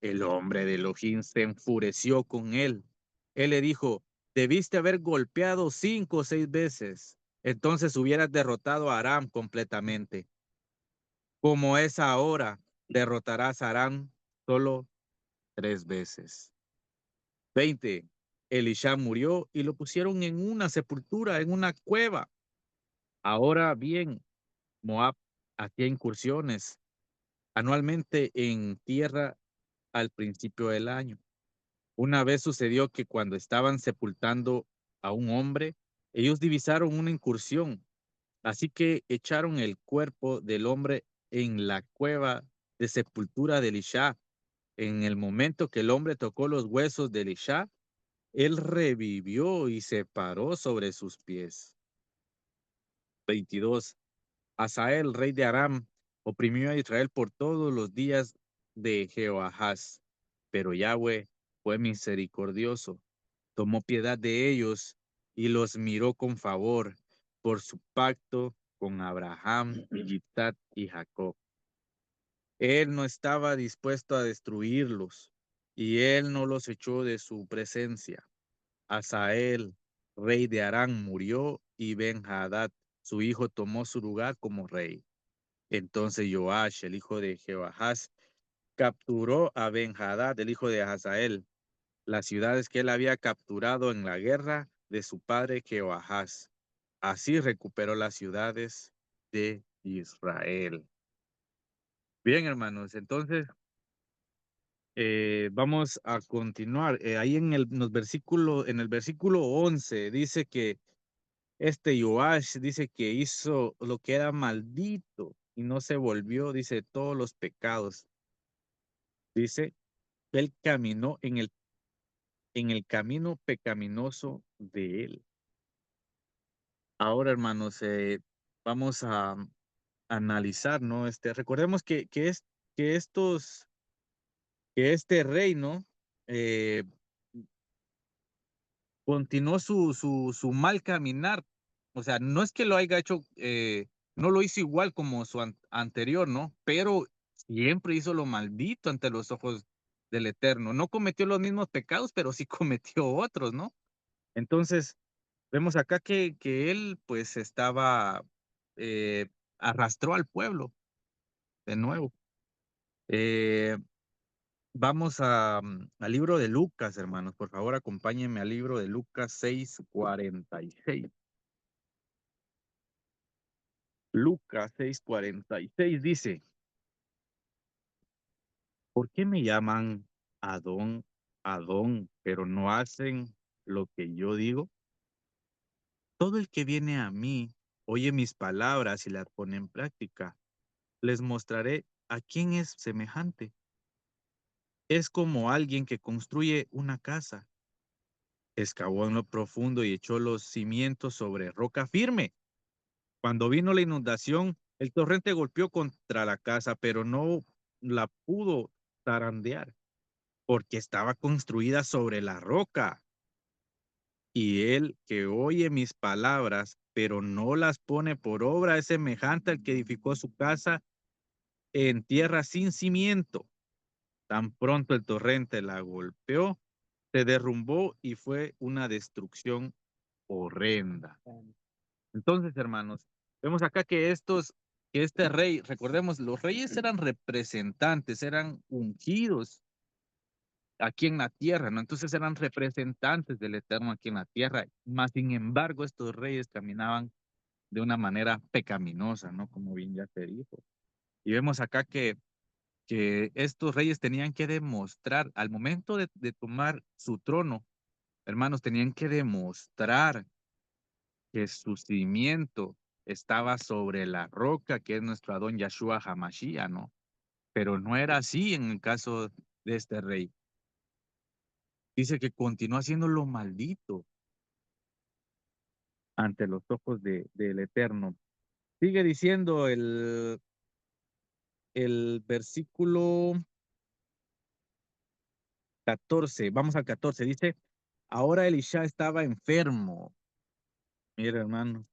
El hombre de Elohim se enfureció con él. Él le dijo: debiste haber golpeado 5 o 6 veces. Entonces hubieras derrotado a Aram completamente. Como es ahora, derrotarás a Aram solo 3 veces. 20. Elisha murió y lo pusieron en una sepultura, en una cueva. Ahora bien, Moab hacía incursiones anualmente en tierra al principio del año. Una vez sucedió que cuando estaban sepultando a un hombre, ellos divisaron una incursión. Así que echaron el cuerpo del hombre en la cueva de sepultura de Elisha. En el momento que el hombre tocó los huesos de Elisha, él revivió y se paró sobre sus pies. 22. Hazael, rey de Aram, oprimió a Israel por todos los días de Jehoahaz, pero Yahweh fue misericordioso, tomó piedad de ellos y los miró con favor por su pacto con Abraham, Isaac y Jacob. Él no estaba dispuesto a destruirlos y él no los echó de su presencia. Hazael, rey de Aram, murió y Ben-Hadad, su hijo, tomó su lugar como rey. Entonces Joash, el hijo de Jehoahaz, capturó a Ben-Hadad, el hijo de Hazael, las ciudades que él había capturado en la guerra de su padre Jehoahaz. Así recuperó las ciudades de Israel. Bien, hermanos, entonces vamos a continuar. Ahí en en el versículo 11 dice que este Joash dice que hizo lo que era maldito y no se volvió, dice, todos los pecados. Dice, él caminó en el camino pecaminoso de él. Ahora, hermanos, vamos a analizar, ¿no? Recordemos que este reino continuó su mal caminar. O sea, no es que lo haya hecho, no lo hizo igual como su anterior, ¿no? Pero siempre hizo lo maldito ante los ojos del Eterno. No cometió los mismos pecados, pero sí cometió otros, ¿no? Entonces, vemos acá que él pues eh, arrastró al pueblo de nuevo. Eh, Vamos al libro de Lucas, hermanos. Por favor, acompáñenme al libro de Lucas 6:46. Lucas 6:46 dice: ¿por qué me llaman Adón, Adón, pero no hacen lo que yo digo? Todo el que viene a mí, oye mis palabras y las pone en práctica. Les mostraré a quién es semejante. Es como alguien que construye una casa. excavó en lo profundo y echó los cimientos sobre roca firme. Cuando vino la inundación, el torrente golpeó contra la casa, pero no la pudo zarandear, porque estaba construida sobre la roca. Y el que oye mis palabras, pero no las pone por obra, es semejante al que edificó su casa en tierra sin cimiento. Tan pronto el torrente la golpeó, se derrumbó y fue una destrucción horrenda. Entonces, hermanos, vemos acá que que este rey, recordemos, los reyes eran representantes, eran ungidos aquí en la tierra, ¿no? Entonces eran representantes del Eterno aquí en la tierra. Más sin embargo, estos reyes caminaban de una manera pecaminosa, ¿no? Como bien ya se dijo. Y vemos acá que estos reyes tenían que demostrar, al momento de tomar su trono, hermanos, tenían que demostrar que su cimiento estaba sobre la roca, que es nuestro Adón Yahshua Hamashiach, ¿no? Pero no era así en el caso de este rey. Dice que continuó haciendo lo maldito ante los ojos del Eterno. Sigue diciendo el versículo 14, vamos al 14, dice, ahora Elisha estaba enfermo, mira hermano,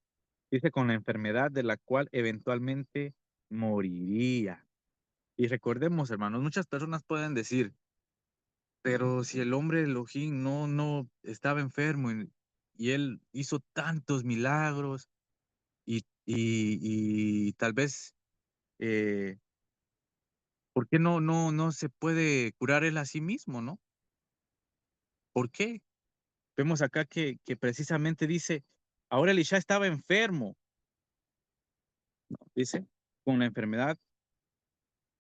dice con la enfermedad de la cual eventualmente moriría. Y recordemos, hermanos, muchas personas pueden decir, pero si el hombre Elohim no estaba enfermo y él hizo tantos milagros y tal vez, ¿por qué no se puede curar él a sí mismo, no? ¿Por qué? Vemos acá que precisamente dice, ahora Elisha estaba enfermo, dice, con la enfermedad,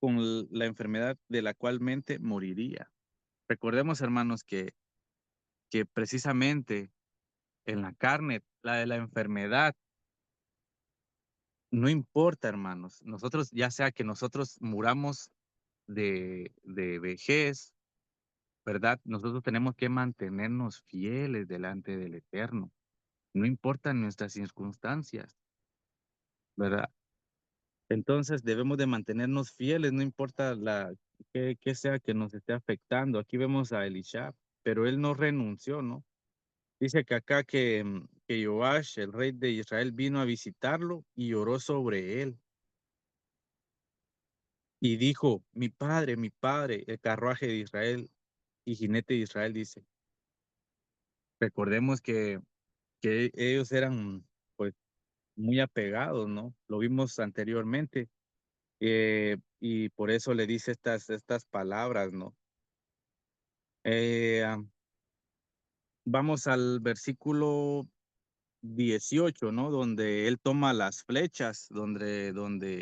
la enfermedad de la cual mente moriría. Recordemos, hermanos, que precisamente en la carne, la de la enfermedad, no importa, hermanos. Nosotros, ya sea que nosotros muramos de vejez, ¿verdad? Nosotros tenemos que mantenernos fieles delante del Eterno. No importan nuestras circunstancias, ¿verdad? Entonces debemos de mantenernos fieles, no importa que sea que nos esté afectando. Aquí vemos a Elisha, pero él no renunció, ¿no? Dice que acá que Joash, el rey de Israel, vino a visitarlo y oró sobre él. Y dijo, mi padre, el carruaje de Israel y jinete de Israel, dice. Recordemos que ellos eran pues muy apegados, ¿no? Lo vimos anteriormente. Y por eso le dice estas palabras, ¿no? Eh, vamos al versículo 18, ¿no? Donde él toma las flechas, donde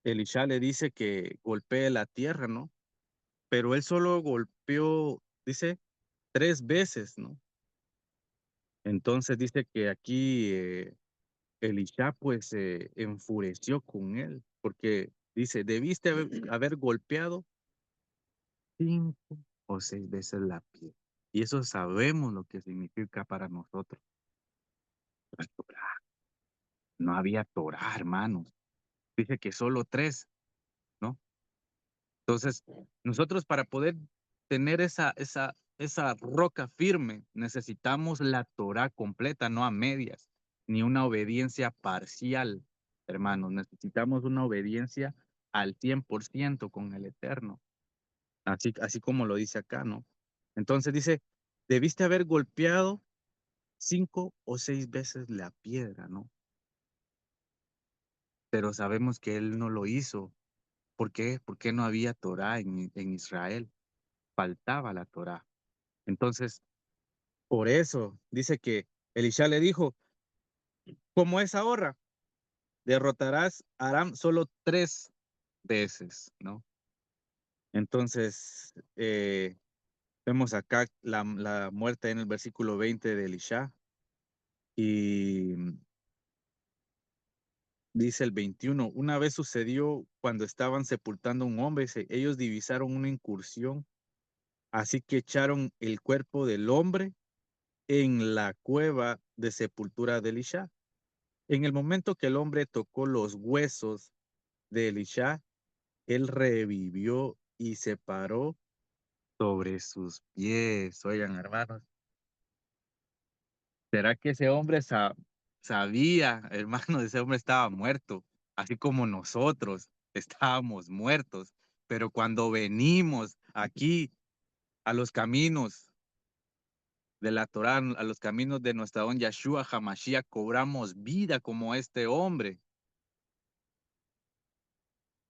Elisha le dice que golpee la tierra, ¿no? Pero él solo golpeó, dice, 3 veces, ¿no? Entonces dice que aquí Elisha pues se enfureció con él, porque dice, debiste haber golpeado 5 o 6 veces la piedra. Y eso sabemos lo que significa para nosotros. La Torá. No había Torah, hermanos. Dice que solo 3, ¿no? Entonces, nosotros para poder tener esa roca firme, necesitamos la Torah completa, no a medias, ni una obediencia parcial, hermanos. Necesitamos una obediencia al 100% con el Eterno. Así como lo dice acá, ¿no? Entonces dice, debiste haber golpeado 5 o 6 veces la piedra, ¿no? Pero sabemos que él no lo hizo. ¿Por qué? Porque no había Torah en Israel. Faltaba la Torah. Entonces, por eso dice que Elisha le dijo, como es ahora, derrotarás a Aram solo 3 veces, ¿no? Entonces, vemos acá la muerte en el versículo 20 de Elisha y dice el 21, una vez sucedió cuando estaban sepultando a un hombre, ellos divisaron una incursión Así que echaron el cuerpo del hombre en la cueva de sepultura de Elisha. En el momento que el hombre tocó los huesos de Elisha, él revivió y se paró sobre sus pies. Oigan, hermanos, ¿será que ese hombre sabía, hermano, ese hombre estaba muerto, así como nosotros estábamos muertos? Pero cuando venimos aquí a los caminos de la Torá, a los caminos de nuestra don Yahshua Hamashiach, cobramos vida como este hombre.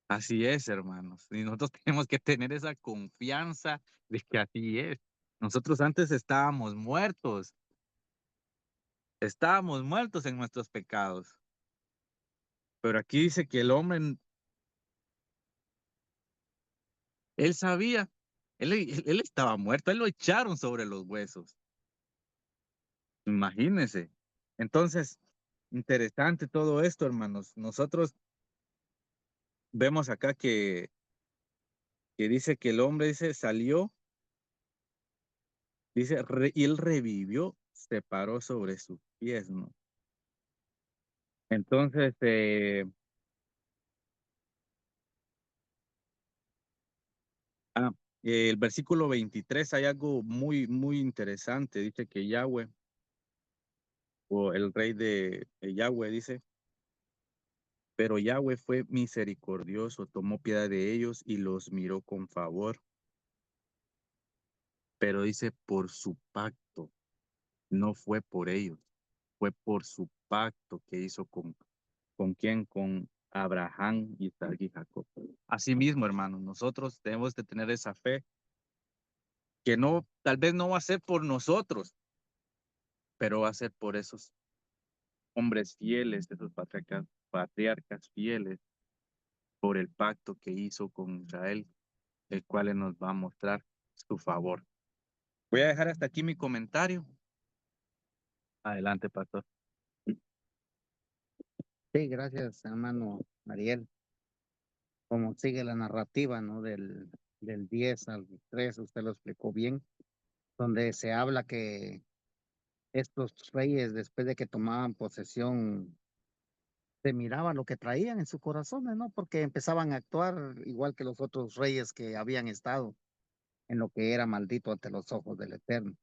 Así es, hermanos. Y nosotros tenemos que tener esa confianza de que así es. Nosotros antes estábamos muertos en nuestros pecados. Pero aquí dice que el hombre, él sabía, él estaba muerto, él lo echaron sobre los huesos. Imagínense. Entonces, interesante todo esto, hermanos. Nosotros vemos acá que dice que el hombre dice, salió, dice, y él revivió, se paró sobre sus pies, ¿no? Entonces, el versículo 23 hay algo muy, muy interesante. Dice que Yahweh, o el rey de Yahweh, dice, pero Yahweh fue misericordioso, tomó piedad de ellos y los miró con favor. Pero dice por su pacto, no fue por ellos, fue por su pacto que hizo ¿con quién? Con Abraham, Isaac y Jacob. Asimismo, hermanos, nosotros tenemos que tener esa fe que no, tal vez no va a ser por nosotros, pero va a ser por esos hombres fieles, esos patriarcas fieles, por el pacto que hizo con Israel, el cual Él nos va a mostrar su favor. Voy a dejar hasta aquí mi comentario. Adelante, pastor. Sí, gracias, hermano Ariel. Como sigue la narrativa, ¿no? Del 10 al 3, usted lo explicó bien, donde se habla que estos reyes, después de que tomaban posesión, se miraba lo que traían en sus corazones, ¿no? Porque empezaban a actuar igual que los otros reyes que habían estado en lo que era maldito ante los ojos del Eterno.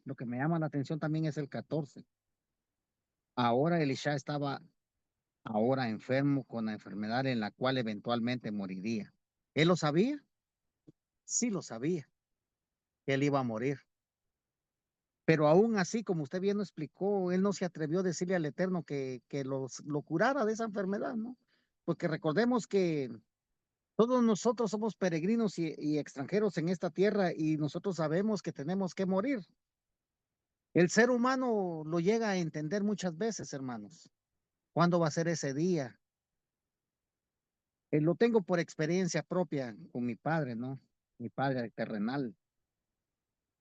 Lo que me llama la atención también es el 14. Ahora Elisha estaba ahora enfermo con la enfermedad en la cual eventualmente moriría. ¿Él lo sabía? Sí lo sabía, que él iba a morir. Pero aún así, como usted bien lo explicó, él no se atrevió a decirle al Eterno que lo curara de esa enfermedad, ¿no? Porque recordemos que todos nosotros somos peregrinos y extranjeros en esta tierra y nosotros sabemos que tenemos que morir. El ser humano lo llega a entender muchas veces, hermanos. ¿Cuándo va a ser ese día? Lo tengo por experiencia propia con mi padre, ¿no? Mi padre terrenal.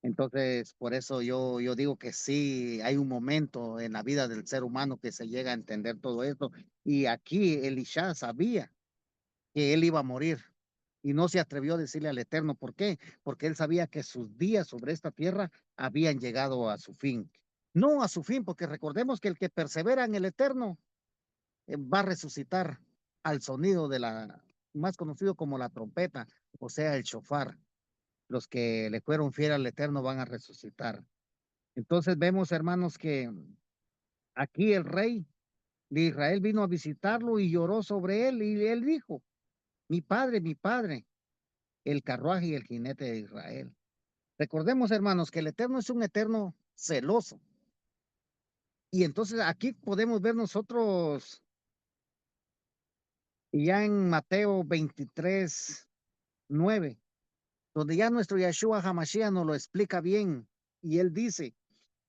Entonces, por eso yo digo que sí, hay un momento en la vida del ser humano que se llega a entender todo esto. Y aquí Elisha sabía que él iba a morir y no se atrevió a decirle al Eterno. ¿Por qué? Porque él sabía que sus días sobre esta tierra habían llegado a su fin. No a su fin, porque recordemos que el que persevera en el Eterno va a resucitar al sonido de la, más conocido como la trompeta, o sea, el shofar. Los que le fueron fieles al Eterno van a resucitar. Entonces vemos, hermanos, que aquí el rey de Israel vino a visitarlo y lloró sobre él y él dijo, mi padre, el carruaje y el jinete de Israel. Recordemos, hermanos, que el Eterno es un eterno celoso. Y entonces aquí podemos ver nosotros ya en Mateo 23:9, donde ya nuestro Yahshua Hamashiach nos lo explica bien. Y él dice,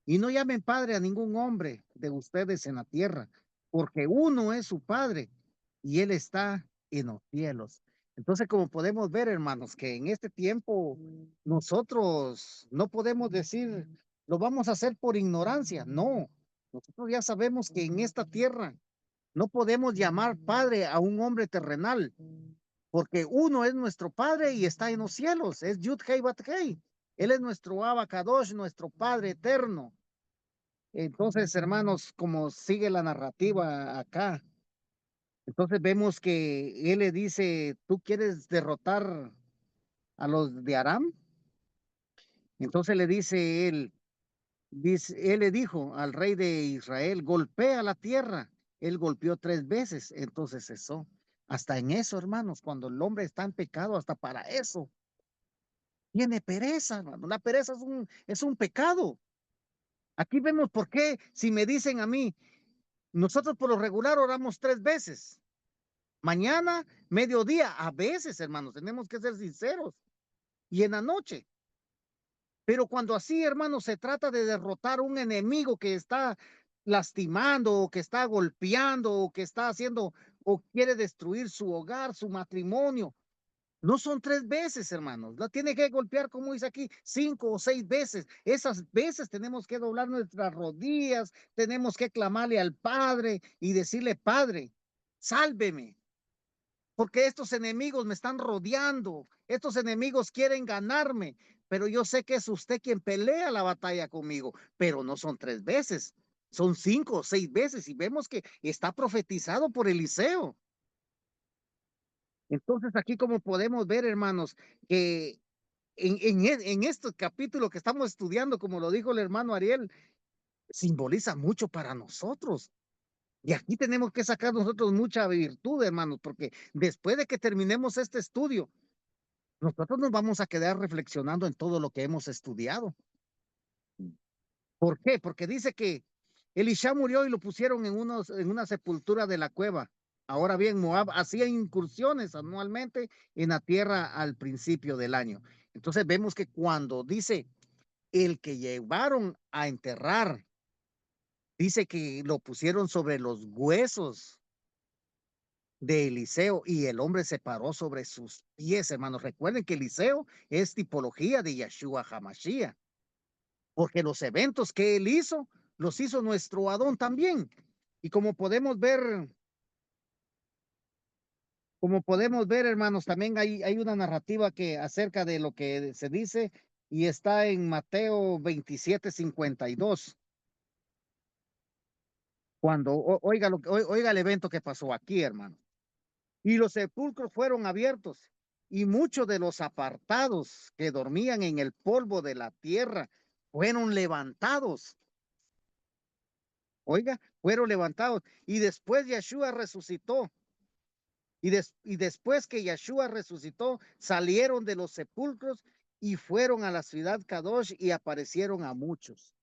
y no llamen padre a ningún hombre de ustedes en la tierra, porque uno es su padre y él está en los cielos. Entonces, como podemos ver, hermanos, que en este tiempo nosotros no podemos decir, lo vamos a hacer por ignorancia. No, nosotros ya sabemos que en esta tierra no podemos llamar padre a un hombre terrenal, porque uno es nuestro Padre y está en los cielos, es Yud Hei Bat Hei. Él es nuestro Abba Kadosh, nuestro Padre eterno. Entonces, hermanos, como sigue la narrativa acá, entonces vemos que él le dice, ¿tú quieres derrotar a los de Aram? Entonces le dice él, él le dijo al rey de Israel, golpea la tierra. Él golpeó 3 veces, entonces cesó. Hasta en eso, hermanos, cuando el hombre está en pecado, hasta para eso, tiene pereza, hermano. La pereza es un pecado. Aquí vemos por qué, si me dicen a mí, nosotros por lo regular oramos 3 veces. Mañana, mediodía, a veces, hermanos, tenemos que ser sinceros. Y en la noche. Pero cuando así, hermanos, se trata de derrotar un enemigo que está lastimando, o que está golpeando, o que está haciendo, o quiere destruir su hogar, su matrimonio, no son 3 veces, hermanos. La tiene que golpear, como dice aquí, 5 o 6 veces. Esas veces tenemos que doblar nuestras rodillas, tenemos que clamarle al Padre y decirle, Padre, sálveme, porque estos enemigos me están rodeando, estos enemigos quieren ganarme, pero yo sé que es usted quien pelea la batalla conmigo, pero no son 3 veces, son 5 o 6 veces, y vemos que está profetizado por Eliseo. Entonces aquí como podemos ver, hermanos, que en este capítulo que estamos estudiando, como lo dijo el hermano Ariel, simboliza mucho para nosotros. Y aquí tenemos que sacar nosotros mucha virtud, hermanos, porque después de que terminemos este estudio, nosotros nos vamos a quedar reflexionando en todo lo que hemos estudiado. ¿Por qué? Porque dice que Elisha murió y lo pusieron en una sepultura de la cueva. Ahora bien, Moab hacía incursiones anualmente en la tierra al principio del año. Entonces vemos que cuando dice el que llevaron a enterrar, dice que lo pusieron sobre los huesos de Eliseo y el hombre se paró sobre sus pies, hermanos. Recuerden que Eliseo es tipología de Yeshua HaMashiach, porque los eventos que él hizo, los hizo nuestro Adón también. Y como podemos ver, hermanos, también hay una narrativa que acerca de lo que se dice y está en Mateo 27:52. Cuando, oiga, oiga el evento que pasó aquí, hermano. Y los sepulcros fueron abiertos, y muchos de los apartados que dormían en el polvo de la tierra fueron levantados. Oiga, fueron levantados. Y después Yeshua resucitó. Y después que Yeshua resucitó, salieron de los sepulcros y fueron a la ciudad Kadosh y aparecieron a muchos.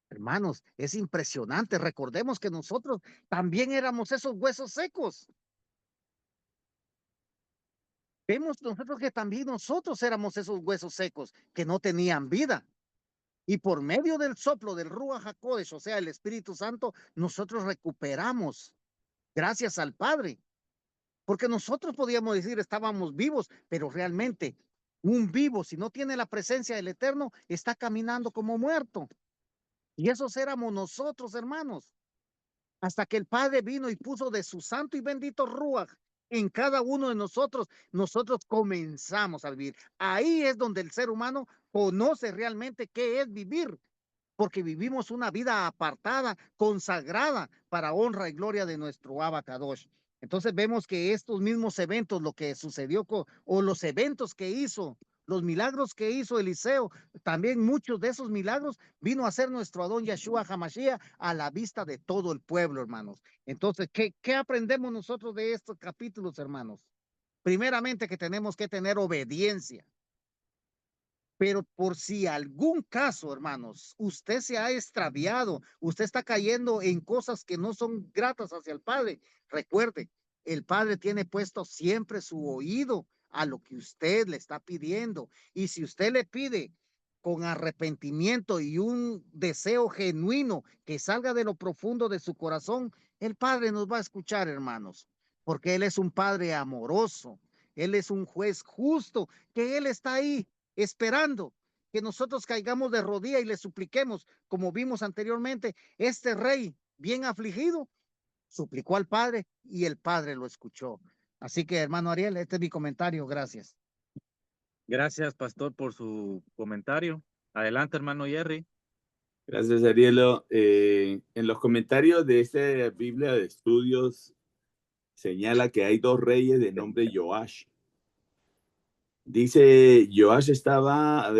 Hermanos, es impresionante. Recordemos que nosotros también éramos esos huesos secos. Vemos nosotros que también nosotros éramos esos huesos secos que no tenían vida. Y por medio del soplo del Ruach HaKodesh, o sea, el Espíritu Santo, nosotros recuperamos gracias al Padre. Porque nosotros podíamos decir estábamos vivos, pero realmente un vivo, si no tiene la presencia del Eterno, está caminando como muerto. Y esos éramos nosotros, hermanos. Hasta que el Padre vino y puso de su santo y bendito Ruach en cada uno de nosotros, nosotros comenzamos a vivir. Ahí es donde el ser humano conoce realmente qué es vivir, porque vivimos una vida apartada, consagrada para honra y gloria de nuestro Abba Kadosh. Entonces vemos que estos mismos eventos, lo que sucedió o los eventos que hizo, los milagros que hizo Eliseo, también muchos de esos milagros vino a ser nuestro Adón Yeshua HaMashiach a la vista de todo el pueblo, hermanos. Entonces, ¿qué aprendemos nosotros de estos capítulos, hermanos? Primeramente que tenemos que tener obediencia. Pero por si algún caso, hermanos, usted se ha extraviado, usted está cayendo en cosas que no son gratas hacia el Padre, recuerde, el Padre tiene puesto siempre su oído a lo que usted le está pidiendo. Y si usted le pide con arrepentimiento y un deseo genuino que salga de lo profundo de su corazón, el Padre nos va a escuchar, hermanos, porque Él es un Padre amoroso, Él es un juez justo, que Él está ahí esperando que nosotros caigamos de rodillas y le supliquemos, como vimos anteriormente, este rey bien afligido suplicó al Padre y el Padre lo escuchó. Así que, hermano Ariel, este es mi comentario. Gracias. Gracias, pastor, por su comentario. Adelante, hermano Jerry. Gracias, Arielo. En los comentarios de esta Biblia de estudios señala que hay dos reyes de nombre Joash. Dice, Joash estaba,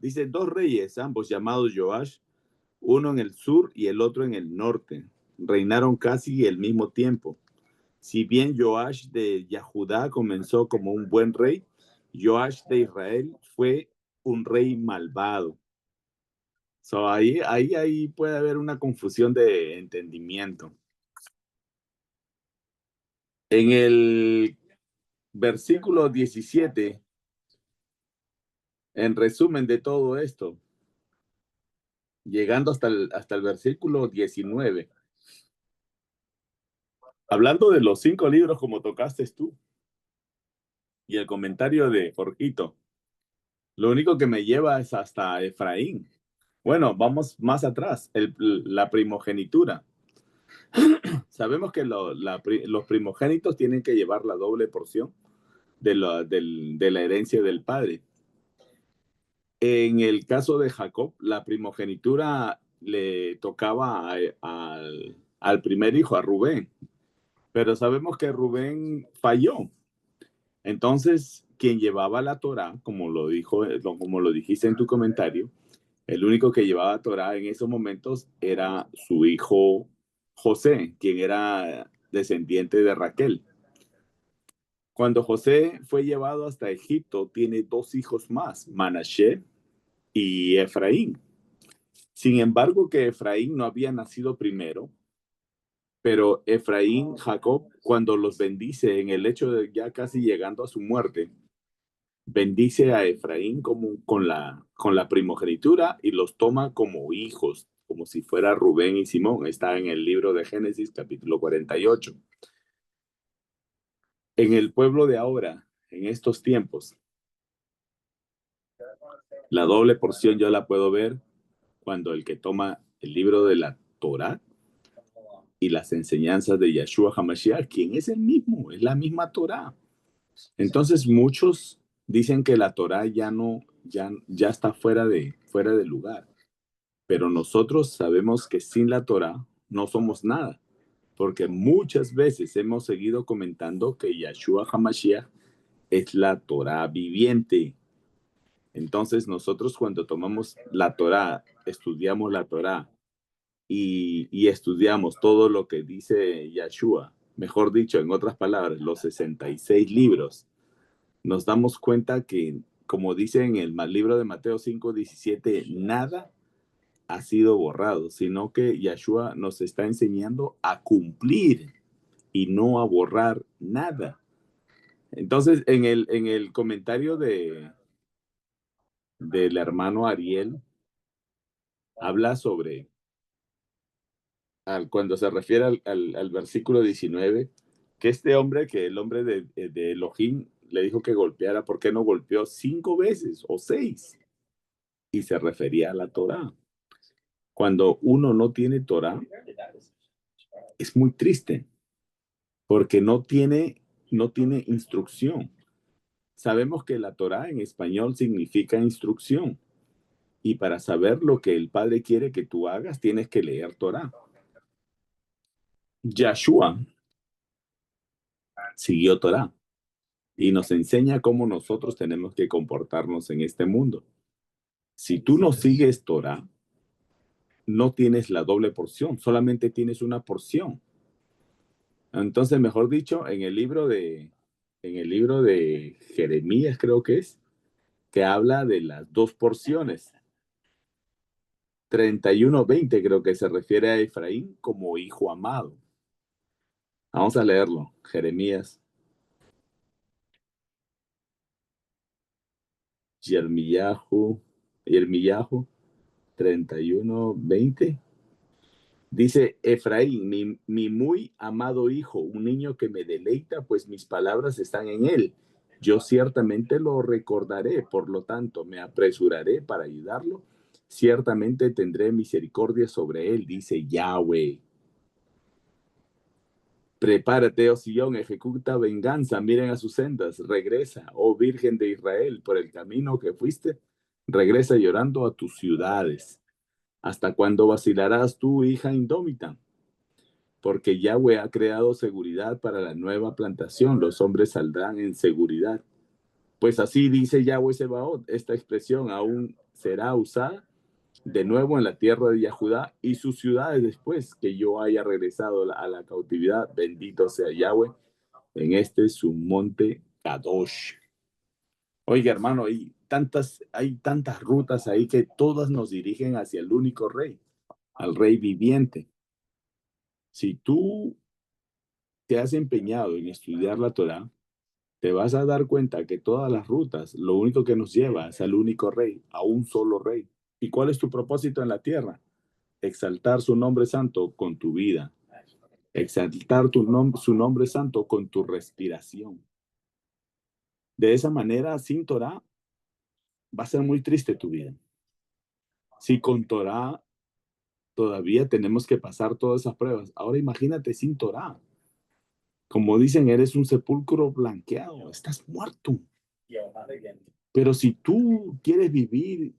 dice dos reyes, ambos llamados Joash, uno en el sur y el otro en el norte. Reinaron casi el mismo tiempo. Si bien Joash de Yahudá comenzó como un buen rey, Joash de Israel fue un rey malvado. So, ahí puede haber una confusión de entendimiento. En el versículo 17, en resumen de todo esto, llegando hasta el versículo 19, hablando de los 5 libros como tocaste tú, y el comentario de Jorgito, lo único que me lleva es hasta Efraín. Bueno, vamos más atrás, la primogenitura. Sabemos que los primogénitos tienen que llevar la doble porción de la herencia del padre. En el caso de Jacob, la primogenitura le tocaba al primer hijo, a Rubén, pero sabemos que Rubén falló. Entonces, quien llevaba la Torá, como lo dijiste en tu comentario, el único que llevaba Torá en esos momentos era su hijo José, quien era descendiente de Raquel. Cuando José fue llevado hasta Egipto, tiene 2 hijos más, Manashe y Efraín. Sin embargo, que Efraín no había nacido primero, pero Efraín, Jacob, cuando los bendice en el hecho de ya casi llegando a su muerte, bendice a Efraín con la primogenitura y los toma como hijos, como si fuera Rubén y Simón. Está en el libro de Génesis, capítulo 48. En el pueblo de ahora, en estos tiempos, la doble porción yo la puedo ver cuando el que toma el libro de la Torá y las enseñanzas de Yeshua HaMashiach, quien es el mismo, es la misma Torá. Entonces muchos dicen que la Torá ya está fuera de lugar, pero nosotros sabemos que sin la Torá no somos nada, porque muchas veces hemos seguido comentando que Yeshua HaMashiach es la Torá viviente. Entonces nosotros cuando tomamos la Torá, estudiamos la Torá y estudiamos todo lo que dice Yeshua, mejor dicho, en otras palabras, los 66 libros, nos damos cuenta que, como dice en el libro de Mateo 5:17, nada ha sido borrado, sino que Yeshua nos está enseñando a cumplir y no a borrar nada. Entonces, en el comentario del hermano Ariel, habla sobre, cuando se refiere al versículo 19, que el hombre de Elohim, le dijo que golpeara. ¿Por qué no golpeó 5 veces o 6? Y se refería a la Torá. Cuando uno no tiene Torá, es muy triste, porque no tiene instrucción. Sabemos que la Torá en español significa instrucción, y para saber lo que el Padre quiere que tú hagas, tienes que leer Torá. Yeshua siguió Torá y nos enseña cómo nosotros tenemos que comportarnos en este mundo. Si tú no sigues Torá, no tienes la doble porción, solamente tienes una porción. Entonces, mejor dicho, en el libro de Jeremías, creo que es, que habla de las 2 porciones. 31:20 creo que se refiere a Efraín como hijo amado. Vamos a leerlo. Jeremías. Yermiyahu 31:20. Dice Efraín, mi muy amado hijo, un niño que me deleita, pues mis palabras están en él. Yo ciertamente lo recordaré, por lo tanto me apresuraré para ayudarlo. Ciertamente tendré misericordia sobre él, dice Yahweh. Prepárate, oh Sion, ejecuta venganza, miren a sus sendas, regresa, oh Virgen de Israel, por el camino que fuiste, regresa llorando a tus ciudades. ¿Hasta cuándo vacilarás tú, hija indómita? Porque Yahweh ha creado seguridad para la nueva plantación, los hombres saldrán en seguridad. Pues así dice Yahweh Sebaot, esta expresión aún será usada de nuevo en la tierra de Yahudá y sus ciudades después que yo haya regresado a la cautividad. Bendito sea Yahweh en este su monte Kadosh. Oiga, hermano, hay tantas rutas ahí que todas nos dirigen hacia el único rey, al rey viviente. Si tú te has empeñado en estudiar la Torá, te vas a dar cuenta que todas las rutas, lo único que nos lleva es al único rey, a un solo rey. ¿Y cuál es tu propósito en la tierra? Exaltar su nombre santo con tu vida. Exaltar su nombre santo con tu respiración. De esa manera, sin Torah, va a ser muy triste tu vida. Si con Torah todavía tenemos que pasar todas esas pruebas, ahora imagínate sin Torah. Como dicen, eres un sepulcro blanqueado, estás muerto. Pero si tú quieres vivir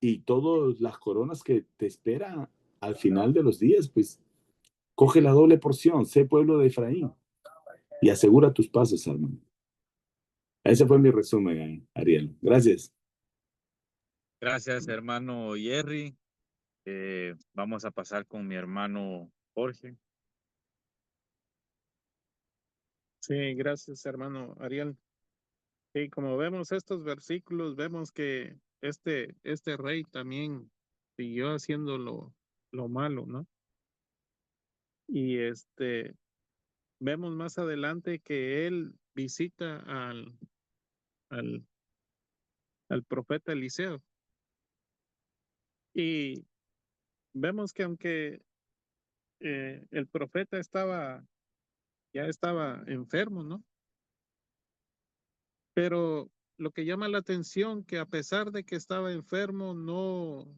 y todas las coronas que te esperan al final de los días, pues coge la doble porción, sé pueblo de Efraín y asegura tus pasos, hermano. Ese fue mi resumen, Ariel. Gracias. Gracias, hermano Jerry. Vamos a pasar con mi hermano Jorge. Sí, gracias, hermano Ariel. Sí, como vemos estos versículos, vemos que este rey también siguió haciendo lo malo, ¿no? Y vemos más adelante que él visita al, al profeta Eliseo. Y vemos que aunque el profeta ya estaba enfermo, ¿no? Pero lo que llama la atención que a pesar de que estaba enfermo, no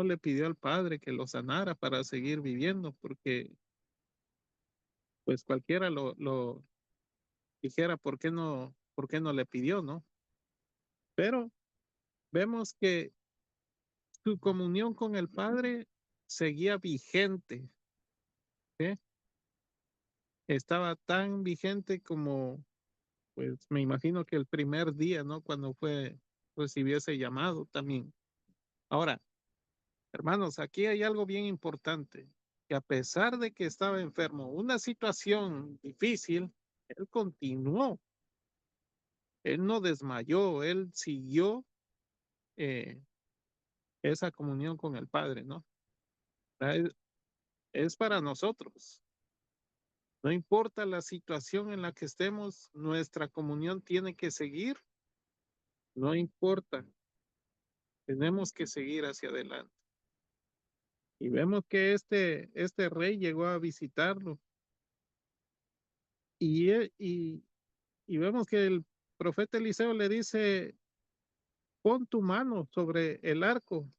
le pidió al padre que lo sanara para seguir viviendo, porque pues cualquiera lo dijera, por qué no le pidió, ¿no? Pero vemos que su comunión con el padre seguía vigente, ¿sí? Estaba tan vigente como, pues me imagino que el primer día, ¿no? Cuando recibió ese llamado también. Ahora, hermanos, aquí hay algo bien importante, que a pesar de que estaba enfermo, una situación difícil, él continuó, él no desmayó, él siguió esa comunión con el Padre, ¿no? Es para nosotros. No importa la situación en la que estemos, nuestra comunión tiene que seguir, no importa, tenemos que seguir hacia adelante. Y vemos que este rey llegó a visitarlo. Y vemos que el profeta Eliseo le dice, pon tu mano sobre el arco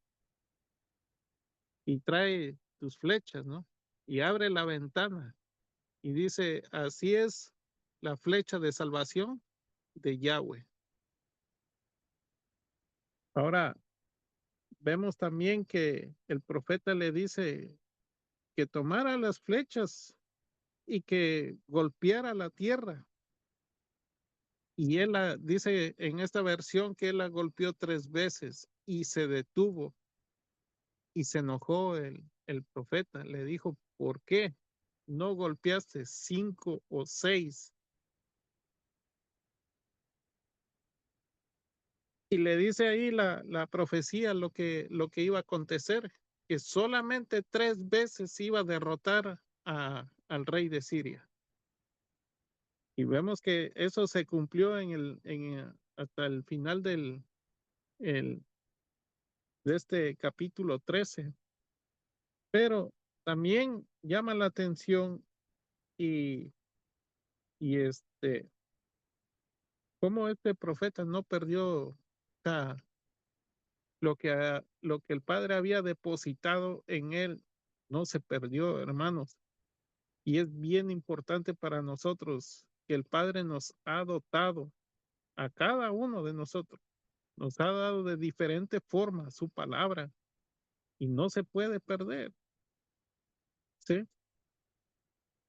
y trae tus flechas, ¿no? Y abre la ventana. Y dice, así es la flecha de salvación de Yahweh. Ahora, vemos también que el profeta le dice que tomara las flechas y que golpeara la tierra. Y él dice en esta versión que él la golpeó 3 veces y se detuvo y se enojó el profeta. Le dijo, ¿por qué no golpeaste 5 o 6? Y le dice ahí la profecía lo que iba a acontecer, que solamente 3 veces iba a derrotar al rey de Siria. Y vemos que eso se cumplió hasta el final de este capítulo 13. Pero también llama la atención y cómo este profeta no perdió lo que el Padre había depositado en él, no se perdió, hermanos. Y es bien importante para nosotros que el Padre nos ha dotado a cada uno de nosotros. Nos ha dado de diferente forma su palabra y no se puede perder, ¿sí?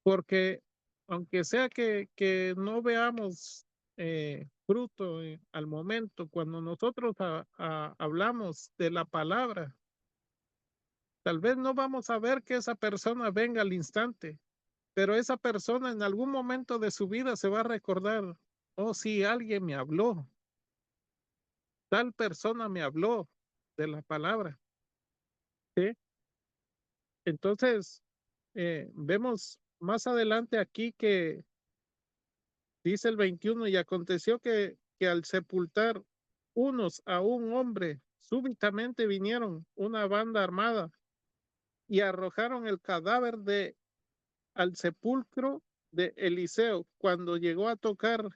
Porque aunque sea que no veamos fruto al momento, cuando nosotros hablamos de la palabra, tal vez no vamos a ver que esa persona venga al instante, pero esa persona en algún momento de su vida se va a recordar, oh, sí, alguien me habló, tal persona me habló de la palabra, ¿sí? Entonces, vemos más adelante aquí que dice el 21, y aconteció que al sepultar unos a un hombre, súbitamente vinieron una banda armada y arrojaron el cadáver al sepulcro de Eliseo. Cuando llegó a tocar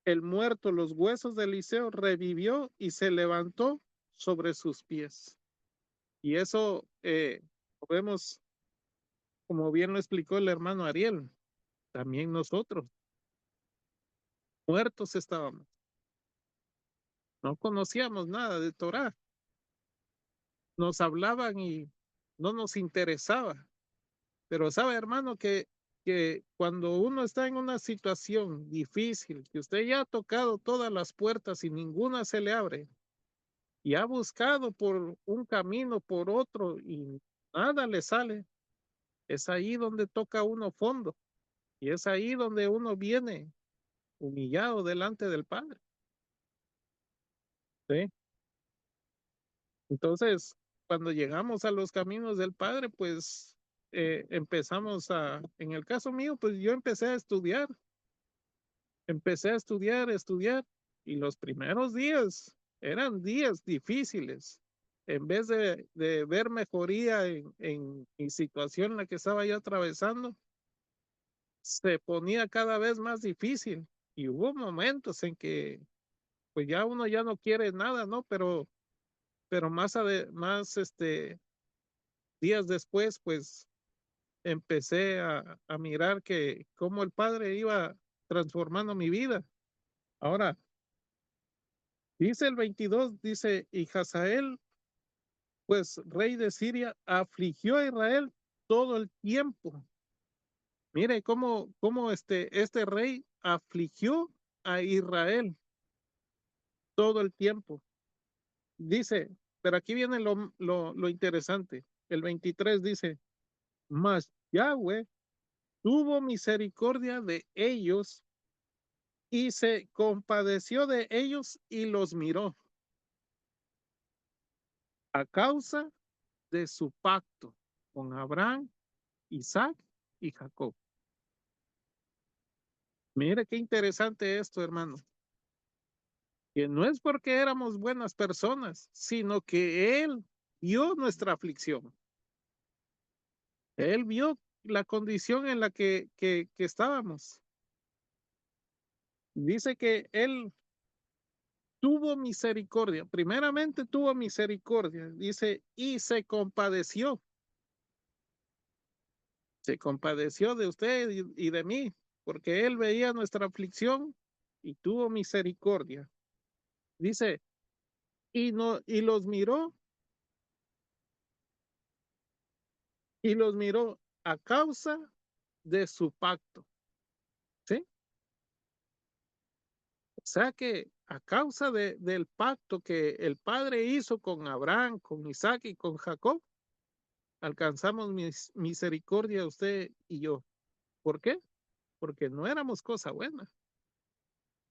el muerto los huesos de Eliseo, revivió y se levantó sobre sus pies. Y eso lo vemos, como bien lo explicó el hermano Ariel, también nosotros, muertos estábamos. No conocíamos nada de Torá. Nos hablaban y no nos interesaba. Pero sabe, hermano, que cuando uno está en una situación difícil, que usted ya ha tocado todas las puertas y ninguna se le abre, y ha buscado por un camino, por otro, y nada le sale, es ahí donde toca uno fondo. Y es ahí donde uno viene humillado delante del Padre. ¿Sí? Entonces, cuando llegamos a los caminos del Padre, pues empezamos en el caso mío, pues yo empecé a estudiar, y los primeros días eran días difíciles. En vez de ver mejoría en mi situación en la que estaba yo atravesando, se ponía cada vez más difícil. Y hubo momentos en que, pues ya uno ya no quiere nada, ¿no? Pero más días después, pues empecé a mirar que cómo el Padre iba transformando mi vida. Ahora, dice el 22, dice, y Hazael, pues rey de Siria, afligió a Israel todo el tiempo. Mire cómo este rey afligió a Israel todo el tiempo. Dice, pero aquí viene lo interesante. El 23 dice, mas Yahweh tuvo misericordia de ellos y se compadeció de ellos y los miró a causa de su pacto con Abraham, Isaac y Jacob. Mire qué interesante esto, hermano. Que no es porque éramos buenas personas, sino que Él vio nuestra aflicción. Él vio la condición en la que estábamos. Dice que Él tuvo misericordia. Primeramente tuvo misericordia. Dice, y se compadeció. Se compadeció de usted y de mí, porque Él veía nuestra aflicción y tuvo misericordia. Dice, y los miró a causa de su pacto. ¿Sí? O sea que a causa del pacto que el Padre hizo con Abraham, con Isaac y con Jacob, alcanzamos misericordia usted y yo. ¿Por qué? Porque no éramos cosa buena.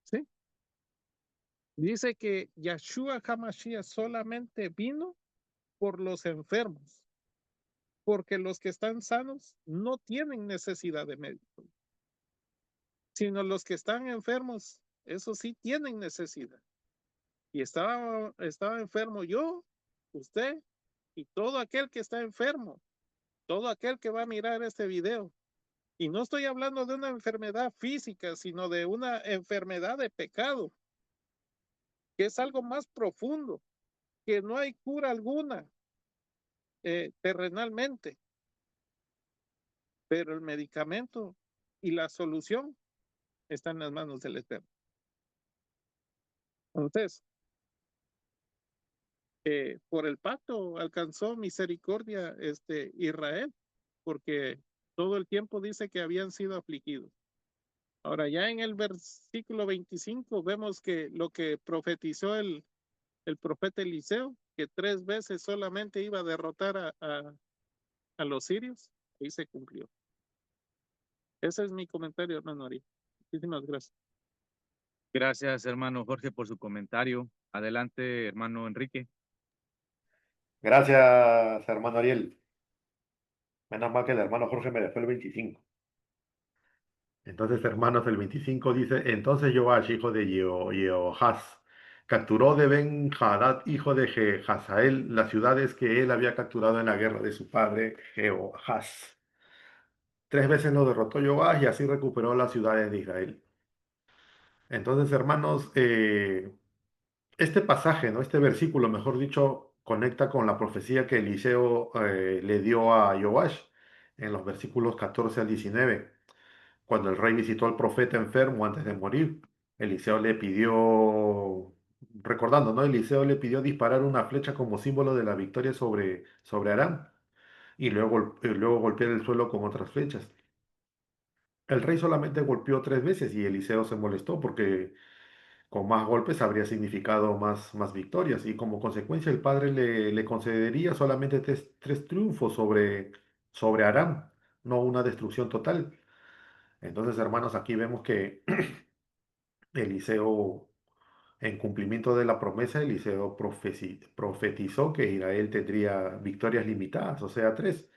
¿Sí? Dice que Yahshua HaMashiach solamente vino por los enfermos, porque los que están sanos no tienen necesidad de médico, sino los que están enfermos, eso sí tienen necesidad. Y estaba enfermo yo, usted y todo aquel que está enfermo, todo aquel que va a mirar este video. Y no estoy hablando de una enfermedad física, sino de una enfermedad de pecado, que es algo más profundo, que no hay cura alguna terrenalmente. pero el medicamento y la solución está en las manos del Eterno. Entonces, por el pacto alcanzó misericordia Israel, porque todo el tiempo dice que habían sido afligidos. Ahora, ya en el versículo 25 vemos que lo que profetizó el profeta Eliseo, que 3 veces solamente iba a derrotar a los sirios, ahí se cumplió. Ese es mi comentario, hermano Ari. Muchísimas gracias. Gracias, hermano Jorge, por su comentario. Adelante, hermano Enrique. Gracias, hermano Ariel. Menos mal que el hermano Jorge me dejó el 25. Entonces, hermanos, el 25 dice, entonces Joash, hijo de Jehoahaz, capturó de Ben-Hadad, hijo de Hazael, las ciudades que él había capturado en la guerra de su padre Jehoahaz. 3 veces lo derrotó Joash y así recuperó las ciudades de Israel. Entonces, hermanos, este pasaje, ¿no? Este versículo, mejor dicho, conecta con la profecía que Eliseo le dio a Joash en los versículos 14 al 19. Cuando el rey visitó al profeta enfermo antes de morir, Eliseo le pidió, recordando, ¿no? Eliseo le pidió disparar una flecha como símbolo de la victoria sobre Aram y luego golpear el suelo con otras flechas. El rey solamente golpeó 3 veces y Eliseo se molestó porque con más golpes habría significado más victorias y como consecuencia el padre le concedería solamente tres triunfos sobre Aram, no una destrucción total. Entonces, hermanos, aquí vemos que Eliseo, en cumplimiento de la promesa, Eliseo profetizó que Israel tendría victorias limitadas, o sea, 3.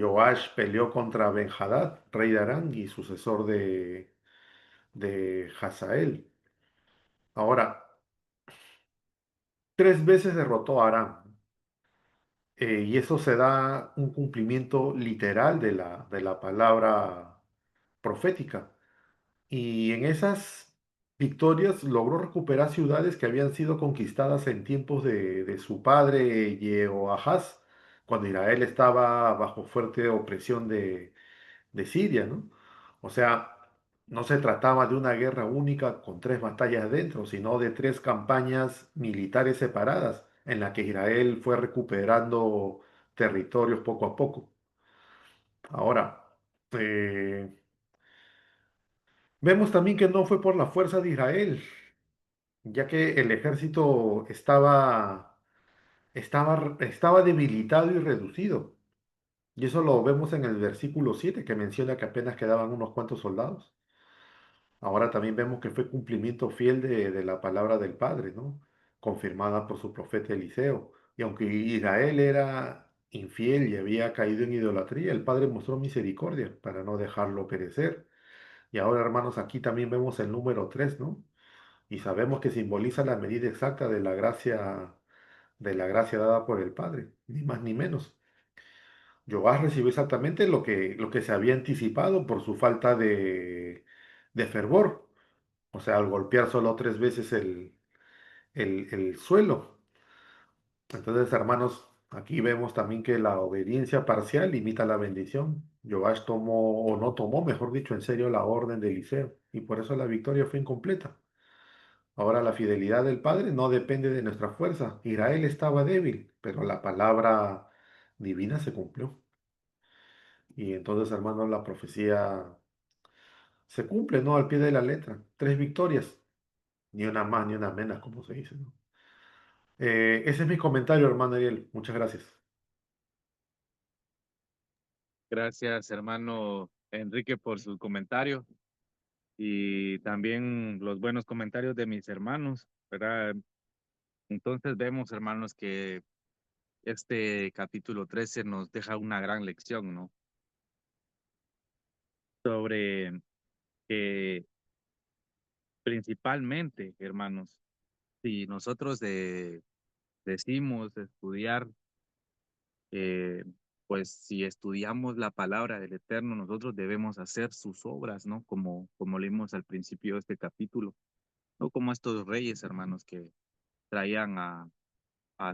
Joash peleó contra Ben-Hadad, rey de Aram y sucesor de Hazael. Ahora, 3 veces derrotó a Aram. Y eso se da un cumplimiento literal de la palabra profética. Y en esas victorias logró recuperar ciudades que habían sido conquistadas en tiempos de su padre Jehoahaz, cuando Israel estaba bajo fuerte opresión de Siria, ¿no? O sea, no se trataba de una guerra única con 3 batallas dentro, sino de 3 campañas militares separadas en las que Israel fue recuperando territorios poco a poco. Ahora, eh, vemos también que no fue por la fuerza de Israel, ya que el ejército estaba debilitado y reducido. Y eso lo vemos en el versículo 7 que menciona que apenas quedaban unos cuantos soldados. Ahora también vemos que fue cumplimiento fiel de la palabra del Padre, ¿no? Confirmada por su profeta Eliseo. Y aunque Israel era infiel y había caído en idolatría, el Padre mostró misericordia para no dejarlo perecer. Y ahora, hermanos, aquí también vemos el número 3, ¿no? Y sabemos que simboliza la medida exacta de la gracia dada por el Padre, ni más ni menos. Joás recibió exactamente lo que se había anticipado por su falta de fervor. O sea, al golpear solo 3 veces el suelo. Entonces, hermanos, aquí vemos también que la obediencia parcial limita la bendición. Joás tomó, o no tomó, mejor dicho, en serio la orden de Eliseo, y por eso la victoria fue incompleta. Ahora, la fidelidad del Padre no depende de nuestra fuerza. Israel estaba débil, pero la palabra divina se cumplió. Y entonces, hermanos, la profecía se cumple, ¿no? Al pie de la letra. 3 victorias, ni una más ni una menos, como se dice, ¿no? Ese es mi comentario, hermano Ariel. Muchas gracias. Gracias, hermano Enrique, por su comentario y también los buenos comentarios de mis hermanos, ¿verdad? Entonces vemos, hermanos, que este capítulo 13 nos deja una gran lección, ¿no? Sobre que principalmente, hermanos, si nosotros decimos estudiar, eh, pues si estudiamos la palabra del Eterno, nosotros debemos hacer sus obras, ¿no? Como leímos al principio de este capítulo, no como estos reyes, hermanos, que traían a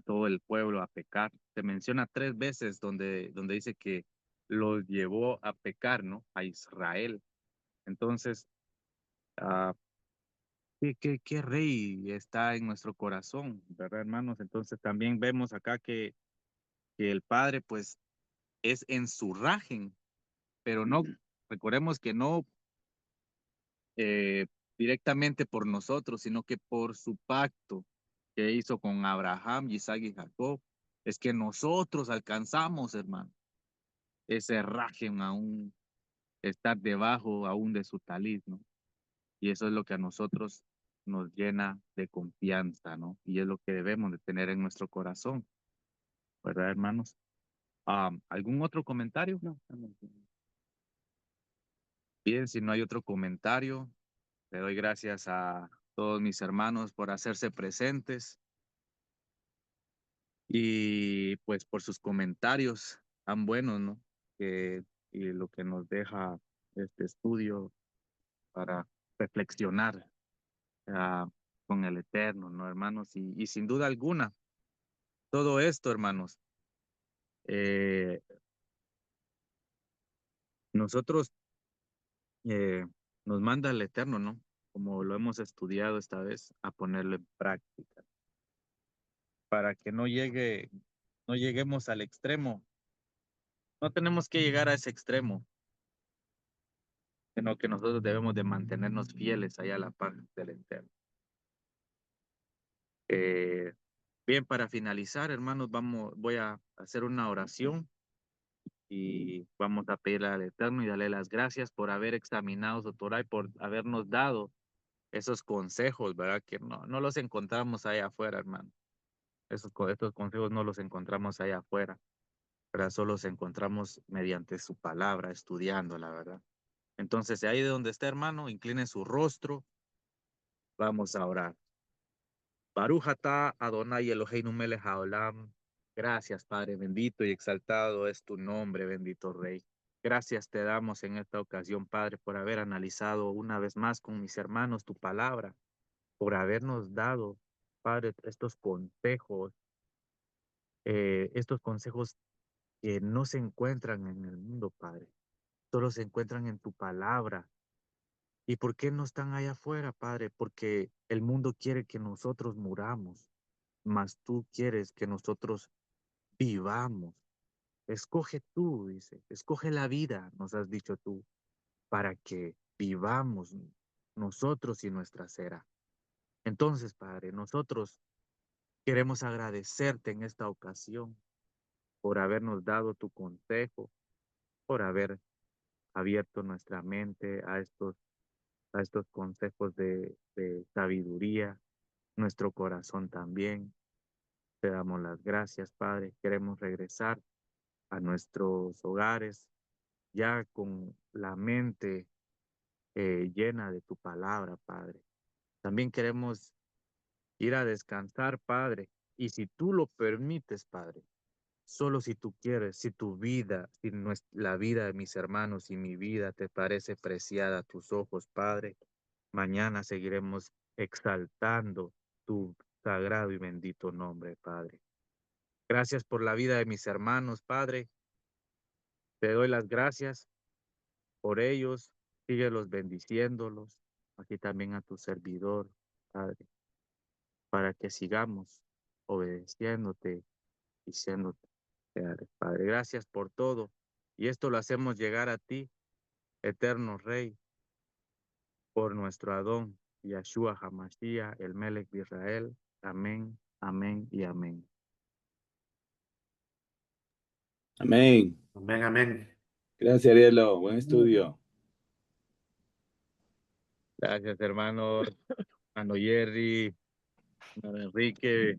todo el pueblo a pecar. Se menciona 3 veces donde dice que los llevó a pecar, ¿no? A Israel. Entonces, ah, ¿qué rey está en nuestro corazón, verdad, hermanos? Entonces también vemos acá que el Padre, pues, es en su rajen, pero no, recordemos que no eh, directamente por nosotros, sino que por su pacto que hizo con Abraham, Isaac y Jacob, es que nosotros alcanzamos, hermano, ese rajen aún, estar debajo aún de su taliz, ¿no? Y eso es lo que a nosotros nos llena de confianza, ¿no? Y es lo que debemos de tener en nuestro corazón, ¿verdad, hermanos? ¿Algún otro comentario? No. Bien, si no hay otro comentario, le doy gracias a todos mis hermanos por hacerse presentes y pues por sus comentarios tan buenos, ¿no? Y lo que nos deja este estudio para reflexionar ah, con el Eterno, ¿no, hermanos? Y sin duda alguna, todo esto, hermanos, eh, nosotros eh, nos manda el Eterno, ¿no? Como lo hemos estudiado esta vez, a ponerlo en práctica, para que no lleguemos al extremo. No tenemos que llegar a ese extremo, sino que nosotros debemos de mantenernos fieles allá a la paz del Eterno. Eh, bien, para finalizar, hermanos, voy a hacer una oración y vamos a pedirle al Eterno y darle las gracias por haber examinado su Torah y por habernos dado esos consejos, ¿verdad? Que no los encontramos allá afuera, hermano. Estos consejos no los encontramos allá afuera, ¿verdad? Solo los encontramos mediante su palabra, estudiándola, ¿verdad? Entonces, de ahí de donde está, hermano, incline su rostro, vamos a orar. Baruch atah Adonai Eloheinu melech haolam. Gracias, Padre bendito y exaltado es tu nombre, bendito Rey. Gracias te damos en esta ocasión, Padre, por haber analizado una vez más con mis hermanos tu palabra, por habernos dado, Padre, estos consejos que no se encuentran en el mundo, Padre, solo se encuentran en tu palabra. ¿Y por qué no están allá afuera, Padre? Porque el mundo quiere que nosotros muramos, mas tú quieres que nosotros vivamos. Escoge tú, dice, escoge la vida, nos has dicho tú, para que vivamos nosotros y nuestra cera. Entonces, Padre, nosotros queremos agradecerte en esta ocasión por habernos dado tu consejo, por haber abierto nuestra mente a estos consejos de sabiduría, nuestro corazón también. Te damos las gracias, Padre. Queremos regresar a nuestros hogares ya con la mente llena de tu palabra, Padre. También queremos ir a descansar, Padre. Y si tú lo permites, Padre, solo si tú quieres, si tu vida, si la vida de mis hermanos y mi vida te parece preciada a tus ojos, Padre, mañana seguiremos exaltando tu sagrado y bendito nombre, Padre. Gracias por la vida de mis hermanos, Padre. Te doy las gracias por ellos. Síguelos bendiciéndolos. Aquí también a tu servidor, Padre, para que sigamos obedeciéndote y siéndote. Padre, gracias por todo. Y esto lo hacemos llegar a ti, eterno Rey, por nuestro Adón, Yahshua Hamashiach, el Melech de Israel. Amén, amén y amén. Amén. Amén, amén. Gracias, Arielo. Buen estudio. Gracias, hermanos. Hermano Jerry, hermano Enrique,